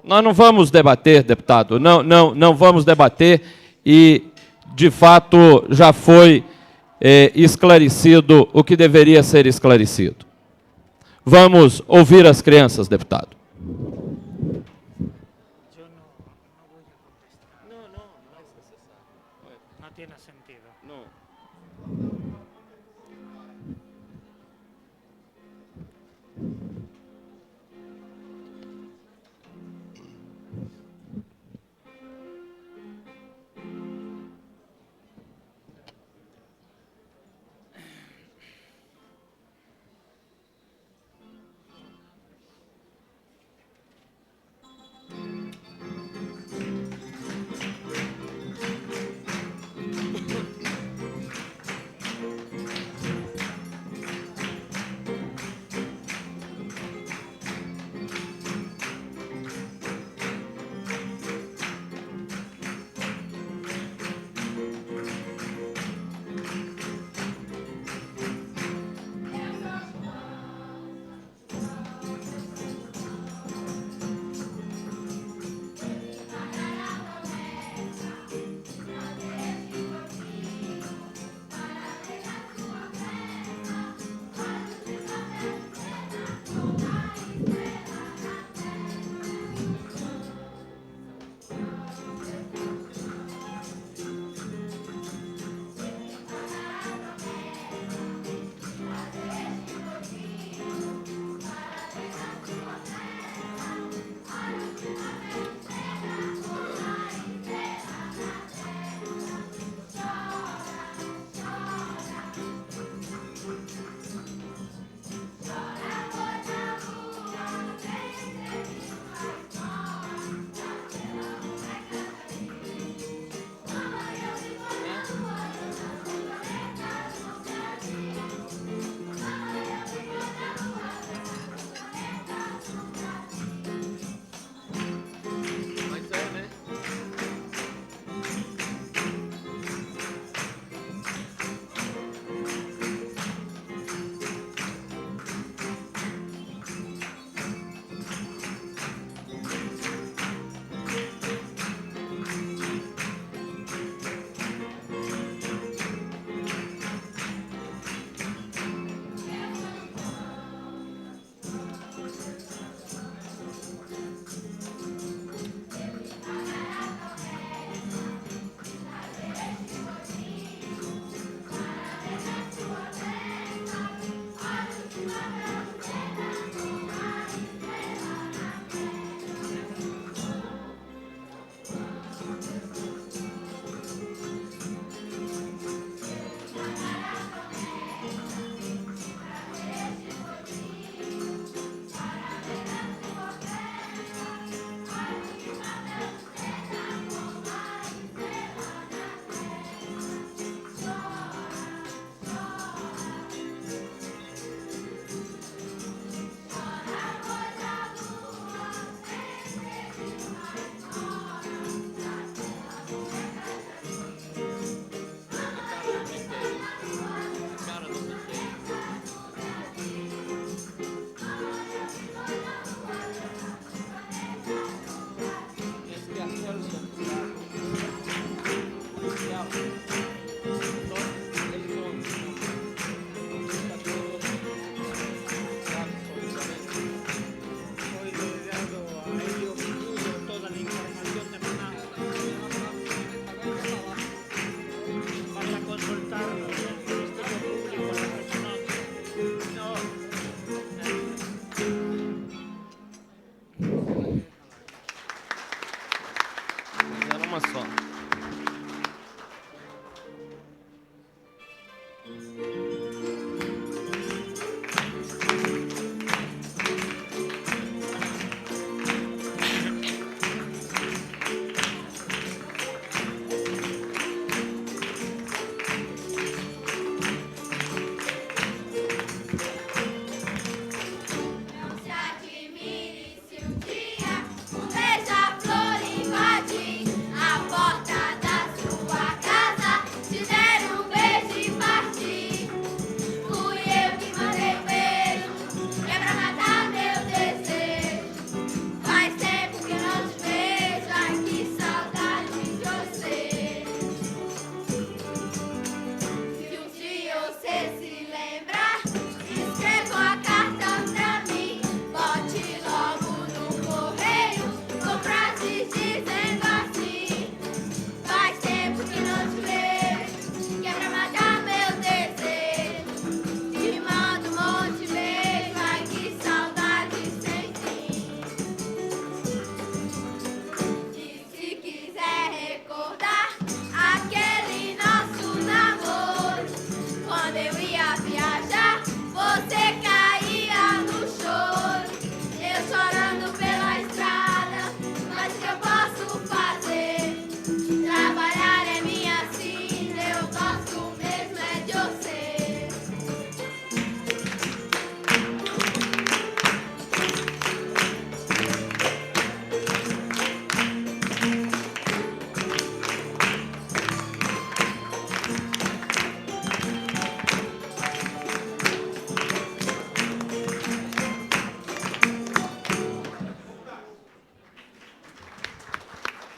Nós não vamos debater, deputado, não vamos debater, e, de fato, já foi esclarecido o que deveria ser esclarecido. Vamos ouvir as crianças, deputado.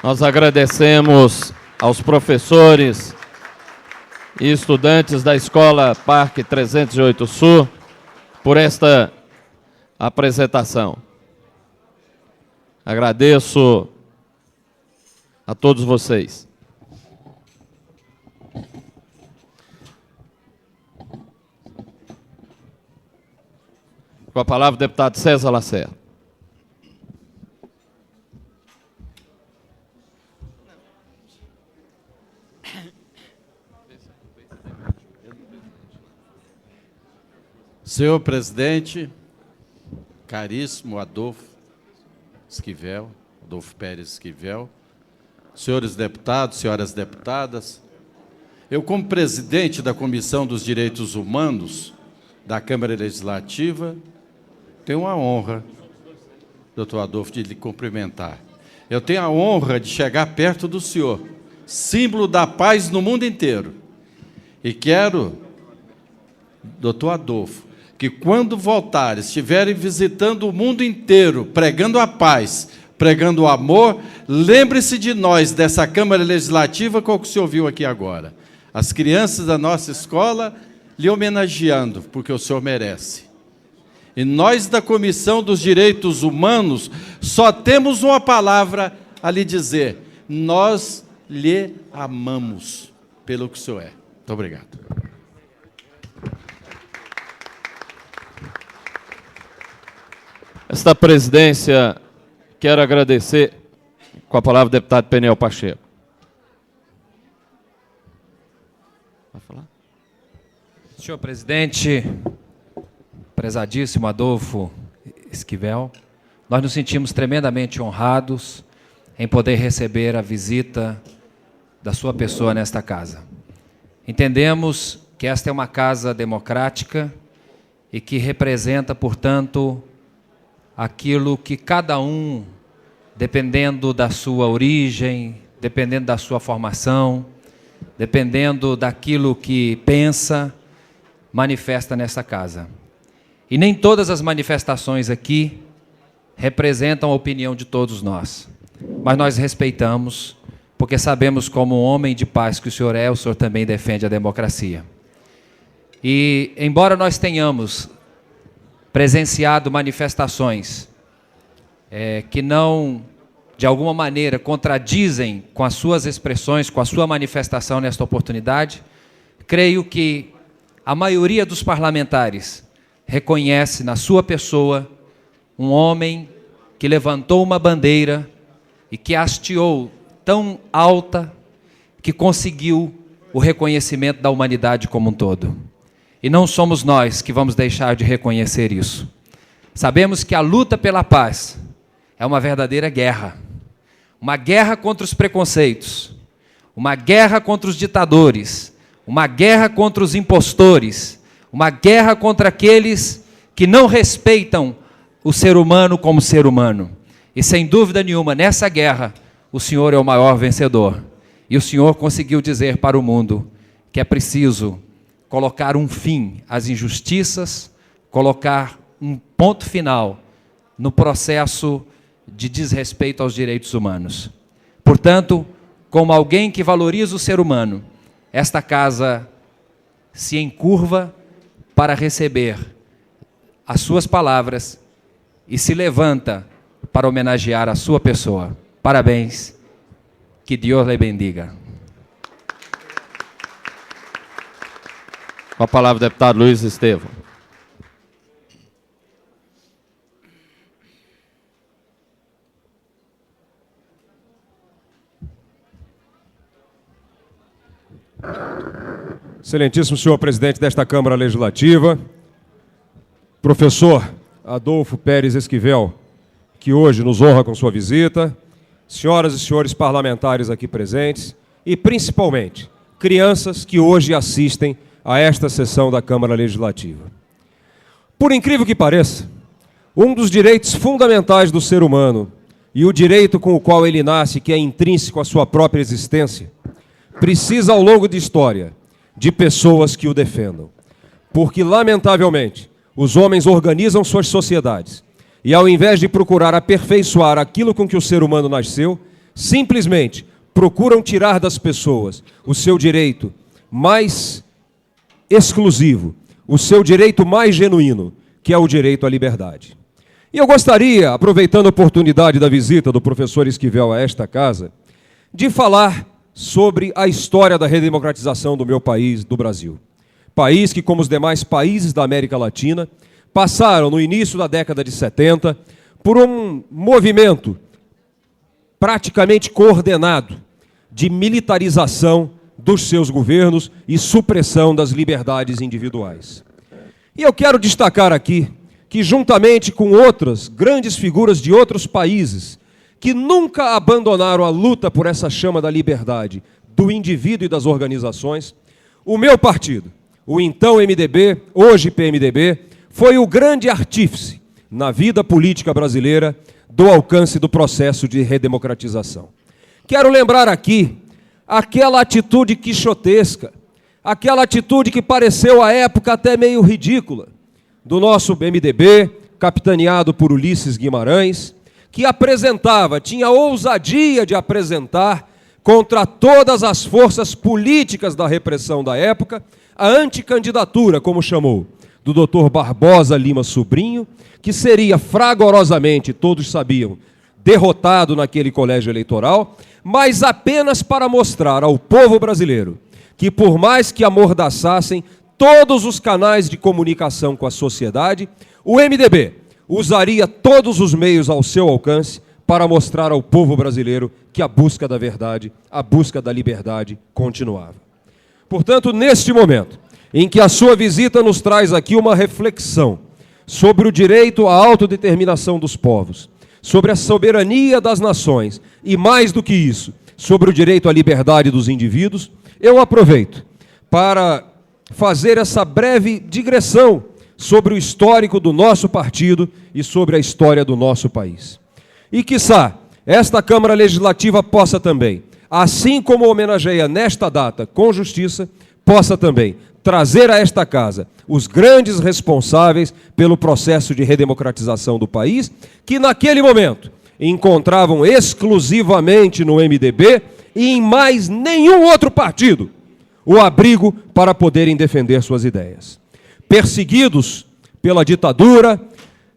Nós agradecemos aos professores e estudantes da Escola Parque 308 Sul por esta apresentação. Agradeço a todos vocês. Com a palavra o deputado César Lacerda. Senhor presidente, caríssimo Adolfo Pérez Esquivel, senhores deputados, senhoras deputadas, eu, como presidente da Comissão dos Direitos Humanos da Câmara Legislativa, tenho a honra, doutor Adolfo, de lhe cumprimentar. Eu tenho a honra de chegar perto do senhor, símbolo da paz no mundo inteiro. E quero, doutor Adolfo, que quando voltares, estiverem visitando o mundo inteiro, pregando a paz, pregando o amor, lembre-se de nós, dessa Câmara Legislativa, com o que o senhor viu aqui agora. As crianças da nossa escola lhe homenageando, porque o senhor merece. E nós, da Comissão dos Direitos Humanos, só temos uma palavra a lhe dizer: nós lhe amamos pelo que o senhor é. Muito obrigado. Esta presidência, quero agradecer, com a palavra o deputado Peniel Pacheco. Vai falar? Senhor presidente, prezadíssimo Adolfo Esquivel, nós nos sentimos tremendamente honrados em poder receber a visita da sua pessoa nesta casa. Entendemos que esta é uma casa democrática e que representa, portanto, aquilo que cada um, dependendo da sua origem, dependendo da sua formação, dependendo daquilo que pensa, manifesta nessa casa. E nem todas as manifestações aqui representam a opinião de todos nós, mas nós respeitamos, porque sabemos como um homem de paz que o senhor é, o senhor também defende a democracia. E, embora nós tenhamos presenciado manifestações que não, de alguma maneira, contradizem com as suas expressões, com a sua manifestação nesta oportunidade, creio que a maioria dos parlamentares reconhece na sua pessoa um homem que levantou uma bandeira e que hasteou tão alta que conseguiu o reconhecimento da humanidade como um todo. E não somos nós que vamos deixar de reconhecer isso. Sabemos que a luta pela paz é uma verdadeira guerra. Uma guerra contra os preconceitos, uma guerra contra os ditadores, uma guerra contra os impostores, uma guerra contra aqueles que não respeitam o ser humano como ser humano. E sem dúvida nenhuma, nessa guerra, o senhor é o maior vencedor. E o senhor conseguiu dizer para o mundo que é preciso colocar um fim às injustiças, colocar um ponto final no processo de desrespeito aos direitos humanos. Portanto, como alguém que valoriza o ser humano, esta casa se encurva para receber as suas palavras e se levanta para homenagear a sua pessoa. Parabéns, que Deus lhe bendiga. Com a palavra o deputado Luiz Estevão. Excelentíssimo senhor presidente desta Câmara Legislativa, professor Adolfo Pérez Esquivel, que hoje nos honra com sua visita, senhoras e senhores parlamentares aqui presentes e, principalmente, crianças que hoje assistem a esta sessão da Câmara Legislativa. Por incrível que pareça, um dos direitos fundamentais do ser humano e o direito com o qual ele nasce, que é intrínseco à sua própria existência, precisa, ao longo da história, de pessoas que o defendam. Porque, lamentavelmente, os homens organizam suas sociedades e, ao invés de procurar aperfeiçoar aquilo com que o ser humano nasceu, simplesmente procuram tirar das pessoas o seu direito mais exclusivo, o seu direito mais genuíno, que é o direito à liberdade. E eu gostaria, aproveitando a oportunidade da visita do professor Esquivel a esta casa, de falar sobre a história da redemocratização do meu país, do Brasil. País que, como os demais países da América Latina, passaram, no início da década de 70, por um movimento praticamente coordenado de militarização dos seus governos e supressão das liberdades individuais. E eu quero destacar aqui que, juntamente com outras grandes figuras de outros países, que nunca abandonaram a luta por essa chama da liberdade do indivíduo e das organizações, o meu partido, o então MDB, hoje PMDB, foi o grande artífice na vida política brasileira do alcance do processo de redemocratização. Quero lembrar aqui aquela atitude quixotesca, aquela atitude que pareceu à época até meio ridícula, do nosso MDB, capitaneado por Ulisses Guimarães, que tinha ousadia de apresentar contra todas as forças políticas da repressão da época, a anticandidatura, como chamou, do Dr. Barbosa Lima Sobrinho, que seria fragorosamente, todos sabiam, derrotado naquele colégio eleitoral, mas apenas para mostrar ao povo brasileiro que, por mais que amordaçassem todos os canais de comunicação com a sociedade, o MDB usaria todos os meios ao seu alcance para mostrar ao povo brasileiro que a busca da verdade, a busca da liberdade continuava. Portanto, neste momento em que a sua visita nos traz aqui uma reflexão sobre o direito à autodeterminação dos povos, sobre a soberania das nações e, mais do que isso, sobre o direito à liberdade dos indivíduos, eu aproveito para fazer essa breve digressão sobre o histórico do nosso partido e sobre a história do nosso país. E, quiçá, esta Câmara Legislativa possa também, assim como homenageia nesta data com justiça, possa também trazer a esta casa os grandes responsáveis pelo processo de redemocratização do país, que naquele momento encontravam exclusivamente no MDB e em mais nenhum outro partido o abrigo para poderem defender suas ideias. Perseguidos pela ditadura,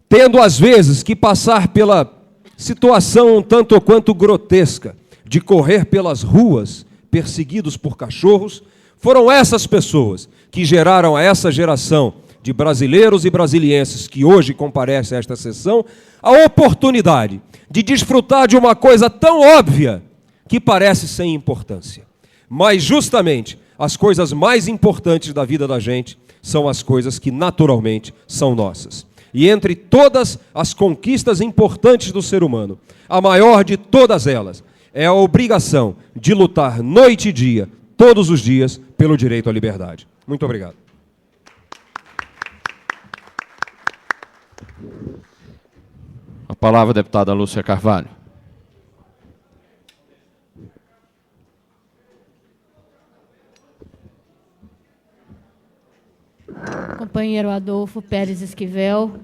tendo às vezes que passar pela situação um tanto ou quanto grotesca de correr pelas ruas perseguidos por cachorros, foram essas pessoas que geraram a essa geração de brasileiros e brasilienses que hoje comparecem a esta sessão a oportunidade de desfrutar de uma coisa tão óbvia que parece sem importância. Mas justamente as coisas mais importantes da vida da gente são as coisas que naturalmente são nossas. E entre todas as conquistas importantes do ser humano, a maior de todas elas é a obrigação de lutar noite e dia, todos os dias, pelo direito à liberdade. Muito obrigado. A palavra, deputada Lúcia Carvalho. Companheiro Adolfo Pérez Esquivel,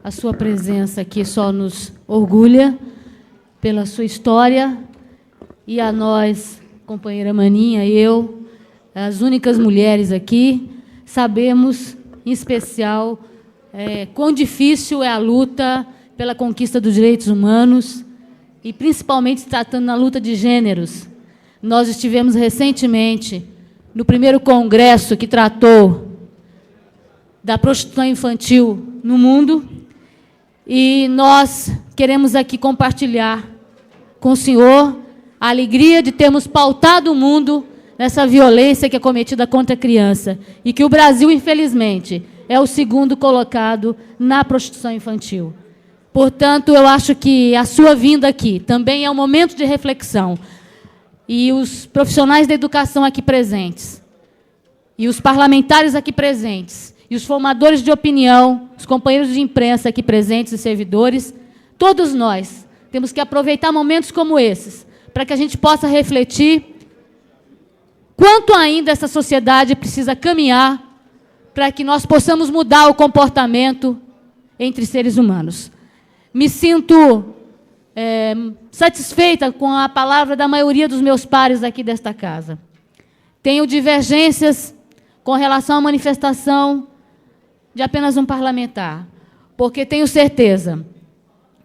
a sua presença aqui só nos orgulha pela sua história, e a nós, companheira Maninha, eu, as únicas mulheres aqui, sabemos, em especial, quão difícil é a luta pela conquista dos direitos humanos, e principalmente se tratando na luta de gêneros. Nós estivemos recentemente no primeiro congresso que tratou da prostituição infantil no mundo, e nós queremos aqui compartilhar com o senhor a alegria de termos pautado o mundo nessa violência que é cometida contra a criança, e que o Brasil, infelizmente, é o segundo colocado na prostituição infantil. Portanto, eu acho que a sua vinda aqui também é um momento de reflexão, e os profissionais da educação aqui presentes, e os parlamentares aqui presentes, e os formadores de opinião, os companheiros de imprensa aqui presentes e servidores, todos nós temos que aproveitar momentos como esses para que a gente possa refletir quanto ainda essa sociedade precisa caminhar para que nós possamos mudar o comportamento entre seres humanos. Me sinto satisfeita com a palavra da maioria dos meus pares aqui desta casa. Tenho divergências com relação à manifestação de apenas um parlamentar, porque tenho certeza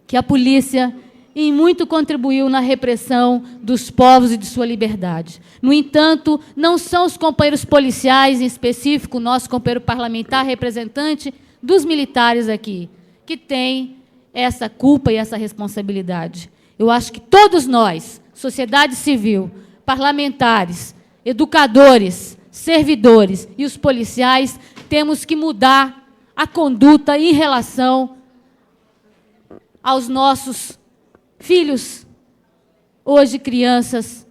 que a polícia em muito contribuiu na repressão dos povos e de sua liberdade. No entanto, não são os companheiros policiais, em específico, o nosso companheiro parlamentar, representante dos militares aqui, que têm essa culpa e essa responsabilidade. Eu acho que todos nós, sociedade civil, parlamentares, educadores, servidores e os policiais, temos que mudar a conduta em relação aos nossos filhos, hoje crianças,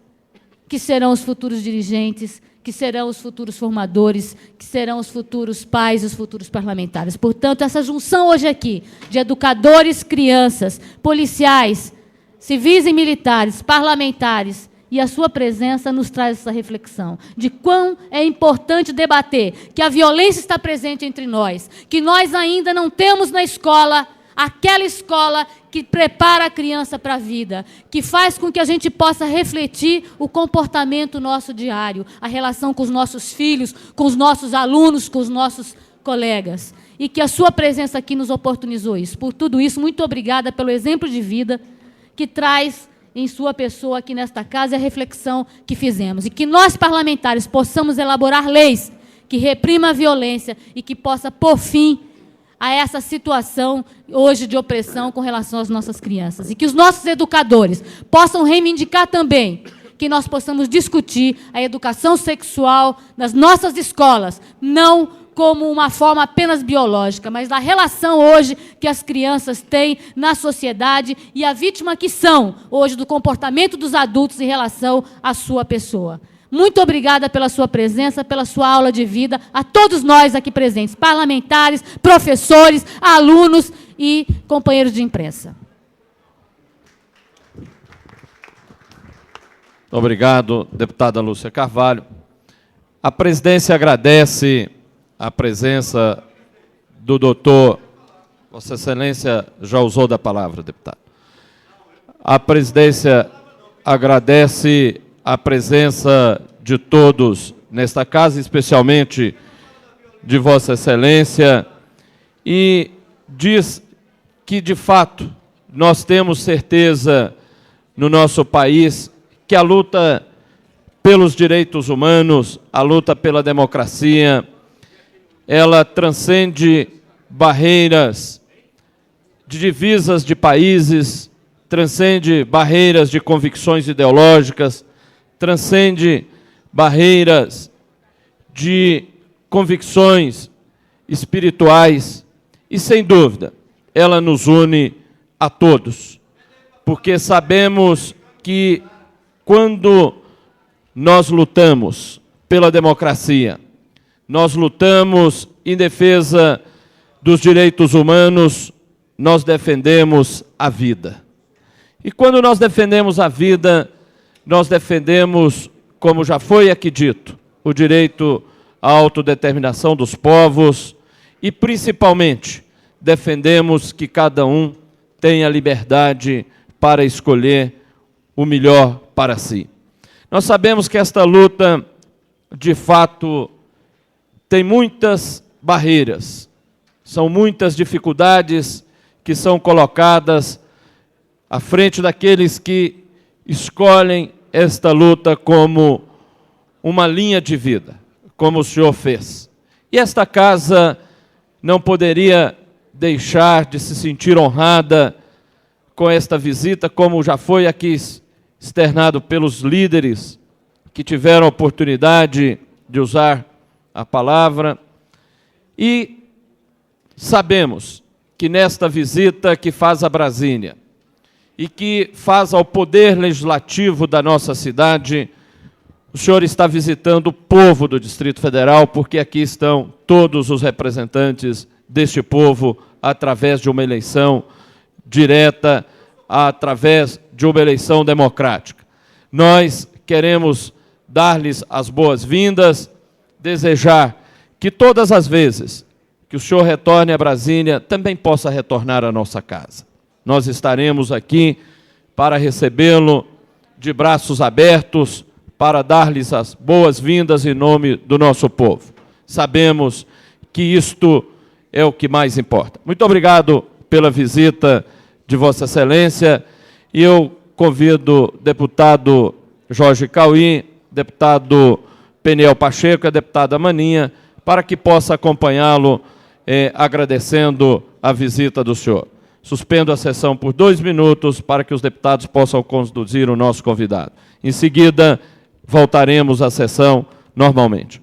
que serão os futuros dirigentes, que serão os futuros formadores, que serão os futuros pais, os futuros parlamentares. Portanto, essa junção hoje aqui, de educadores, crianças, policiais, civis e militares, parlamentares, e a sua presença nos traz essa reflexão de quão é importante debater que a violência está presente entre nós, que nós ainda não temos na escola aquela escola que prepara a criança para a vida, que faz com que a gente possa refletir o comportamento nosso diário, a relação com os nossos filhos, com os nossos alunos, com os nossos colegas. E que a sua presença aqui nos oportunizou isso. Por tudo isso, muito obrigada pelo exemplo de vida que traz em sua pessoa aqui nesta casa e a reflexão que fizemos. E que nós, parlamentares, possamos elaborar leis que reprimam a violência e que possa pôr fim a essa situação hoje de opressão com relação às nossas crianças. E que os nossos educadores possam reivindicar também que nós possamos discutir a educação sexual nas nossas escolas, não como uma forma apenas biológica, mas da relação hoje que as crianças têm na sociedade e a vítima que são hoje do comportamento dos adultos em relação à sua pessoa. Muito obrigada pela sua presença, pela sua aula de vida, a todos nós aqui presentes, parlamentares, professores, alunos e companheiros de imprensa. Obrigado, deputada Lúcia Carvalho. A presidência agradece a presença do doutor... Vossa Excelência já usou da palavra, deputado. A presidência agradece a presença de todos nesta casa, especialmente de Vossa Excelência, e diz que, de fato, nós temos certeza no nosso país que a luta pelos direitos humanos, a luta pela democracia, ela transcende barreiras de divisas de países, transcende barreiras de convicções ideológicas, transcende barreiras de convicções espirituais e, sem dúvida, ela nos une a todos, porque sabemos que quando nós lutamos pela democracia, nós lutamos em defesa dos direitos humanos, nós defendemos a vida. E quando nós defendemos a vida, nós defendemos, como já foi aqui dito, o direito à autodeterminação dos povos e, principalmente, defendemos que cada um tenha liberdade para escolher o melhor para si. Nós sabemos que esta luta, de fato, tem muitas barreiras, são muitas dificuldades que são colocadas à frente daqueles que escolhem esta luta como uma linha de vida, como o senhor fez. E esta casa não poderia deixar de se sentir honrada com esta visita, como já foi aqui externado pelos líderes que tiveram a oportunidade de usar a palavra. E sabemos que nesta visita que faz a Brasília e que faz ao Poder Legislativo da nossa cidade, o senhor está visitando o povo do Distrito Federal, porque aqui estão todos os representantes deste povo, através de uma eleição direta, através de uma eleição democrática. Nós queremos dar-lhes as boas-vindas, desejar que todas as vezes que o senhor retorne a Brasília, também possa retornar à nossa casa. Nós estaremos aqui para recebê-lo de braços abertos, para dar-lhes as boas-vindas em nome do nosso povo. Sabemos que isto é o que mais importa. Muito obrigado pela visita de Vossa Excelência, e eu convido o deputado Jorge Cauim, deputado Peniel Pacheco e a deputada Maninha, para que possa acompanhá-lo, agradecendo a visita do senhor. Suspendo a sessão por 2 minutos para que os deputados possam conduzir o nosso convidado. Em seguida, voltaremos à sessão normalmente.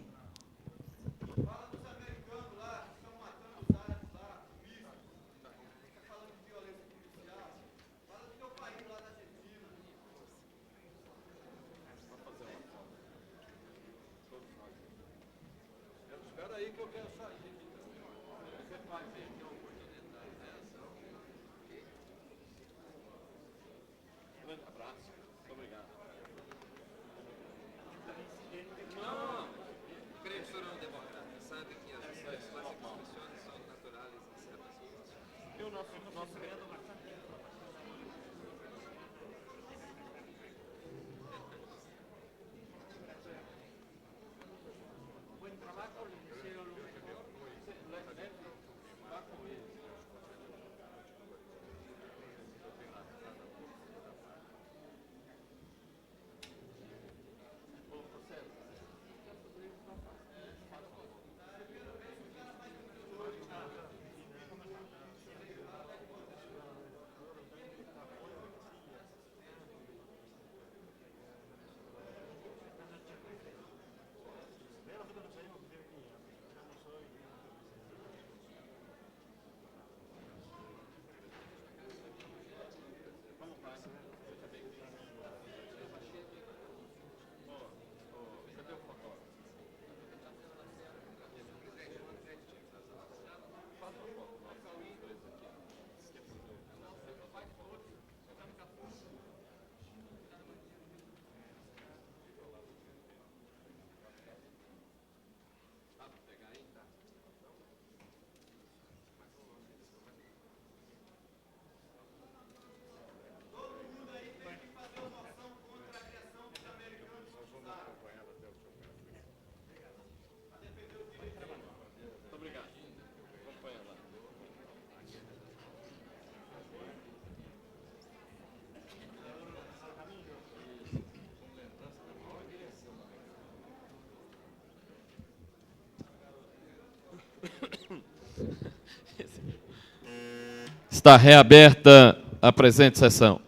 Está reaberta a presente sessão.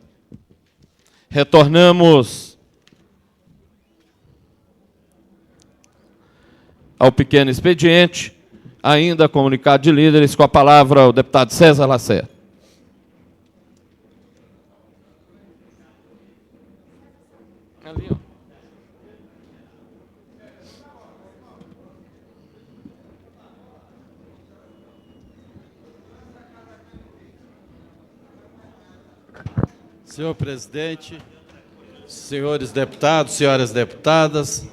Retornamos ao pequeno expediente, ainda comunicado de líderes, com a palavra o deputado César Lacerda. Ali, ó. Senhor presidente, senhores deputados, senhoras deputadas,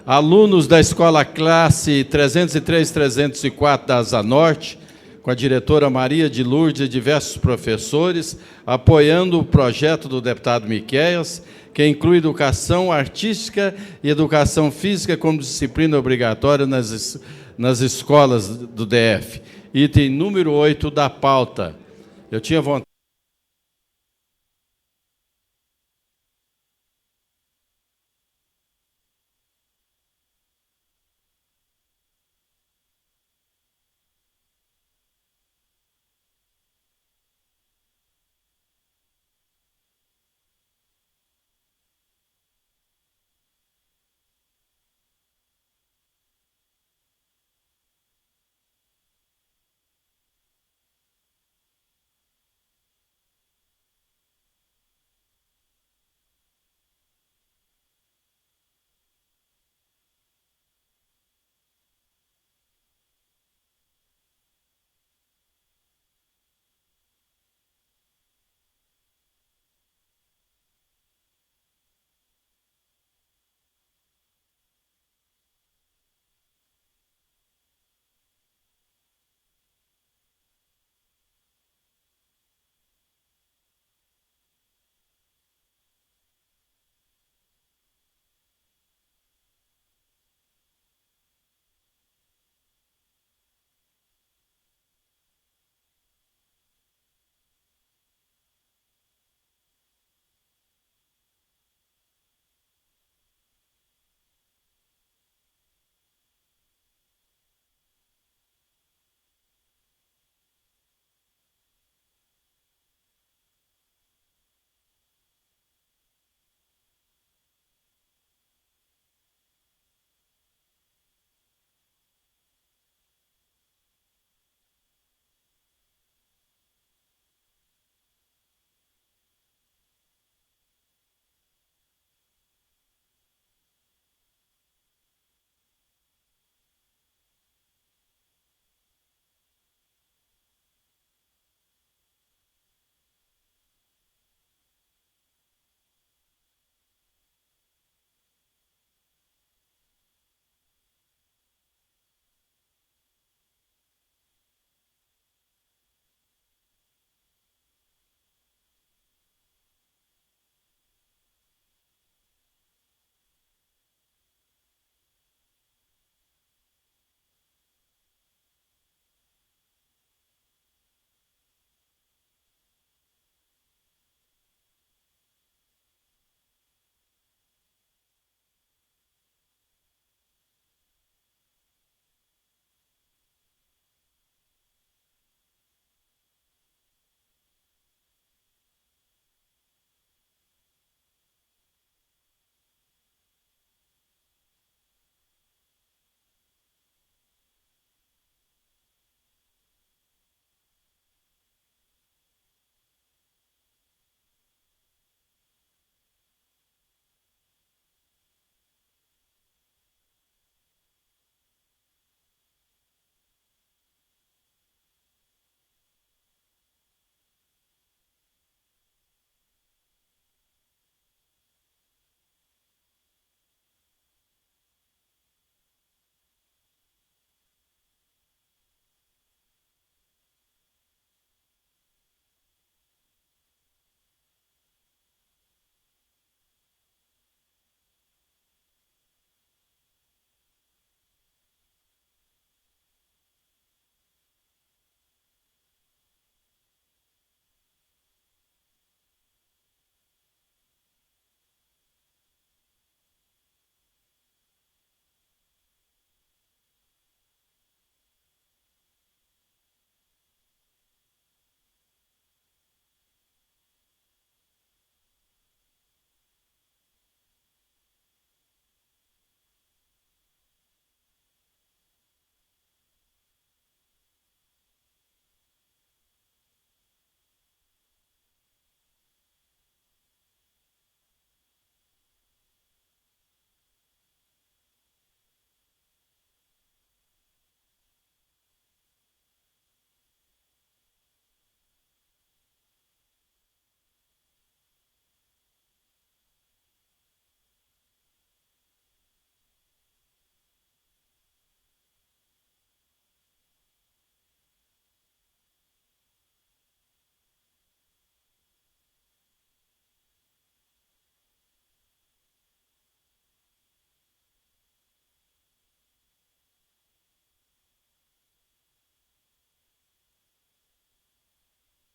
alunos da escola classe 303-304 da Asa Norte, com a diretora Maria de Lourdes e diversos professores, apoiando o projeto do deputado Miqueias, que inclui educação artística e educação física como disciplina obrigatória nas escolas do DF. Item número 8 da pauta. Eu tinha vontade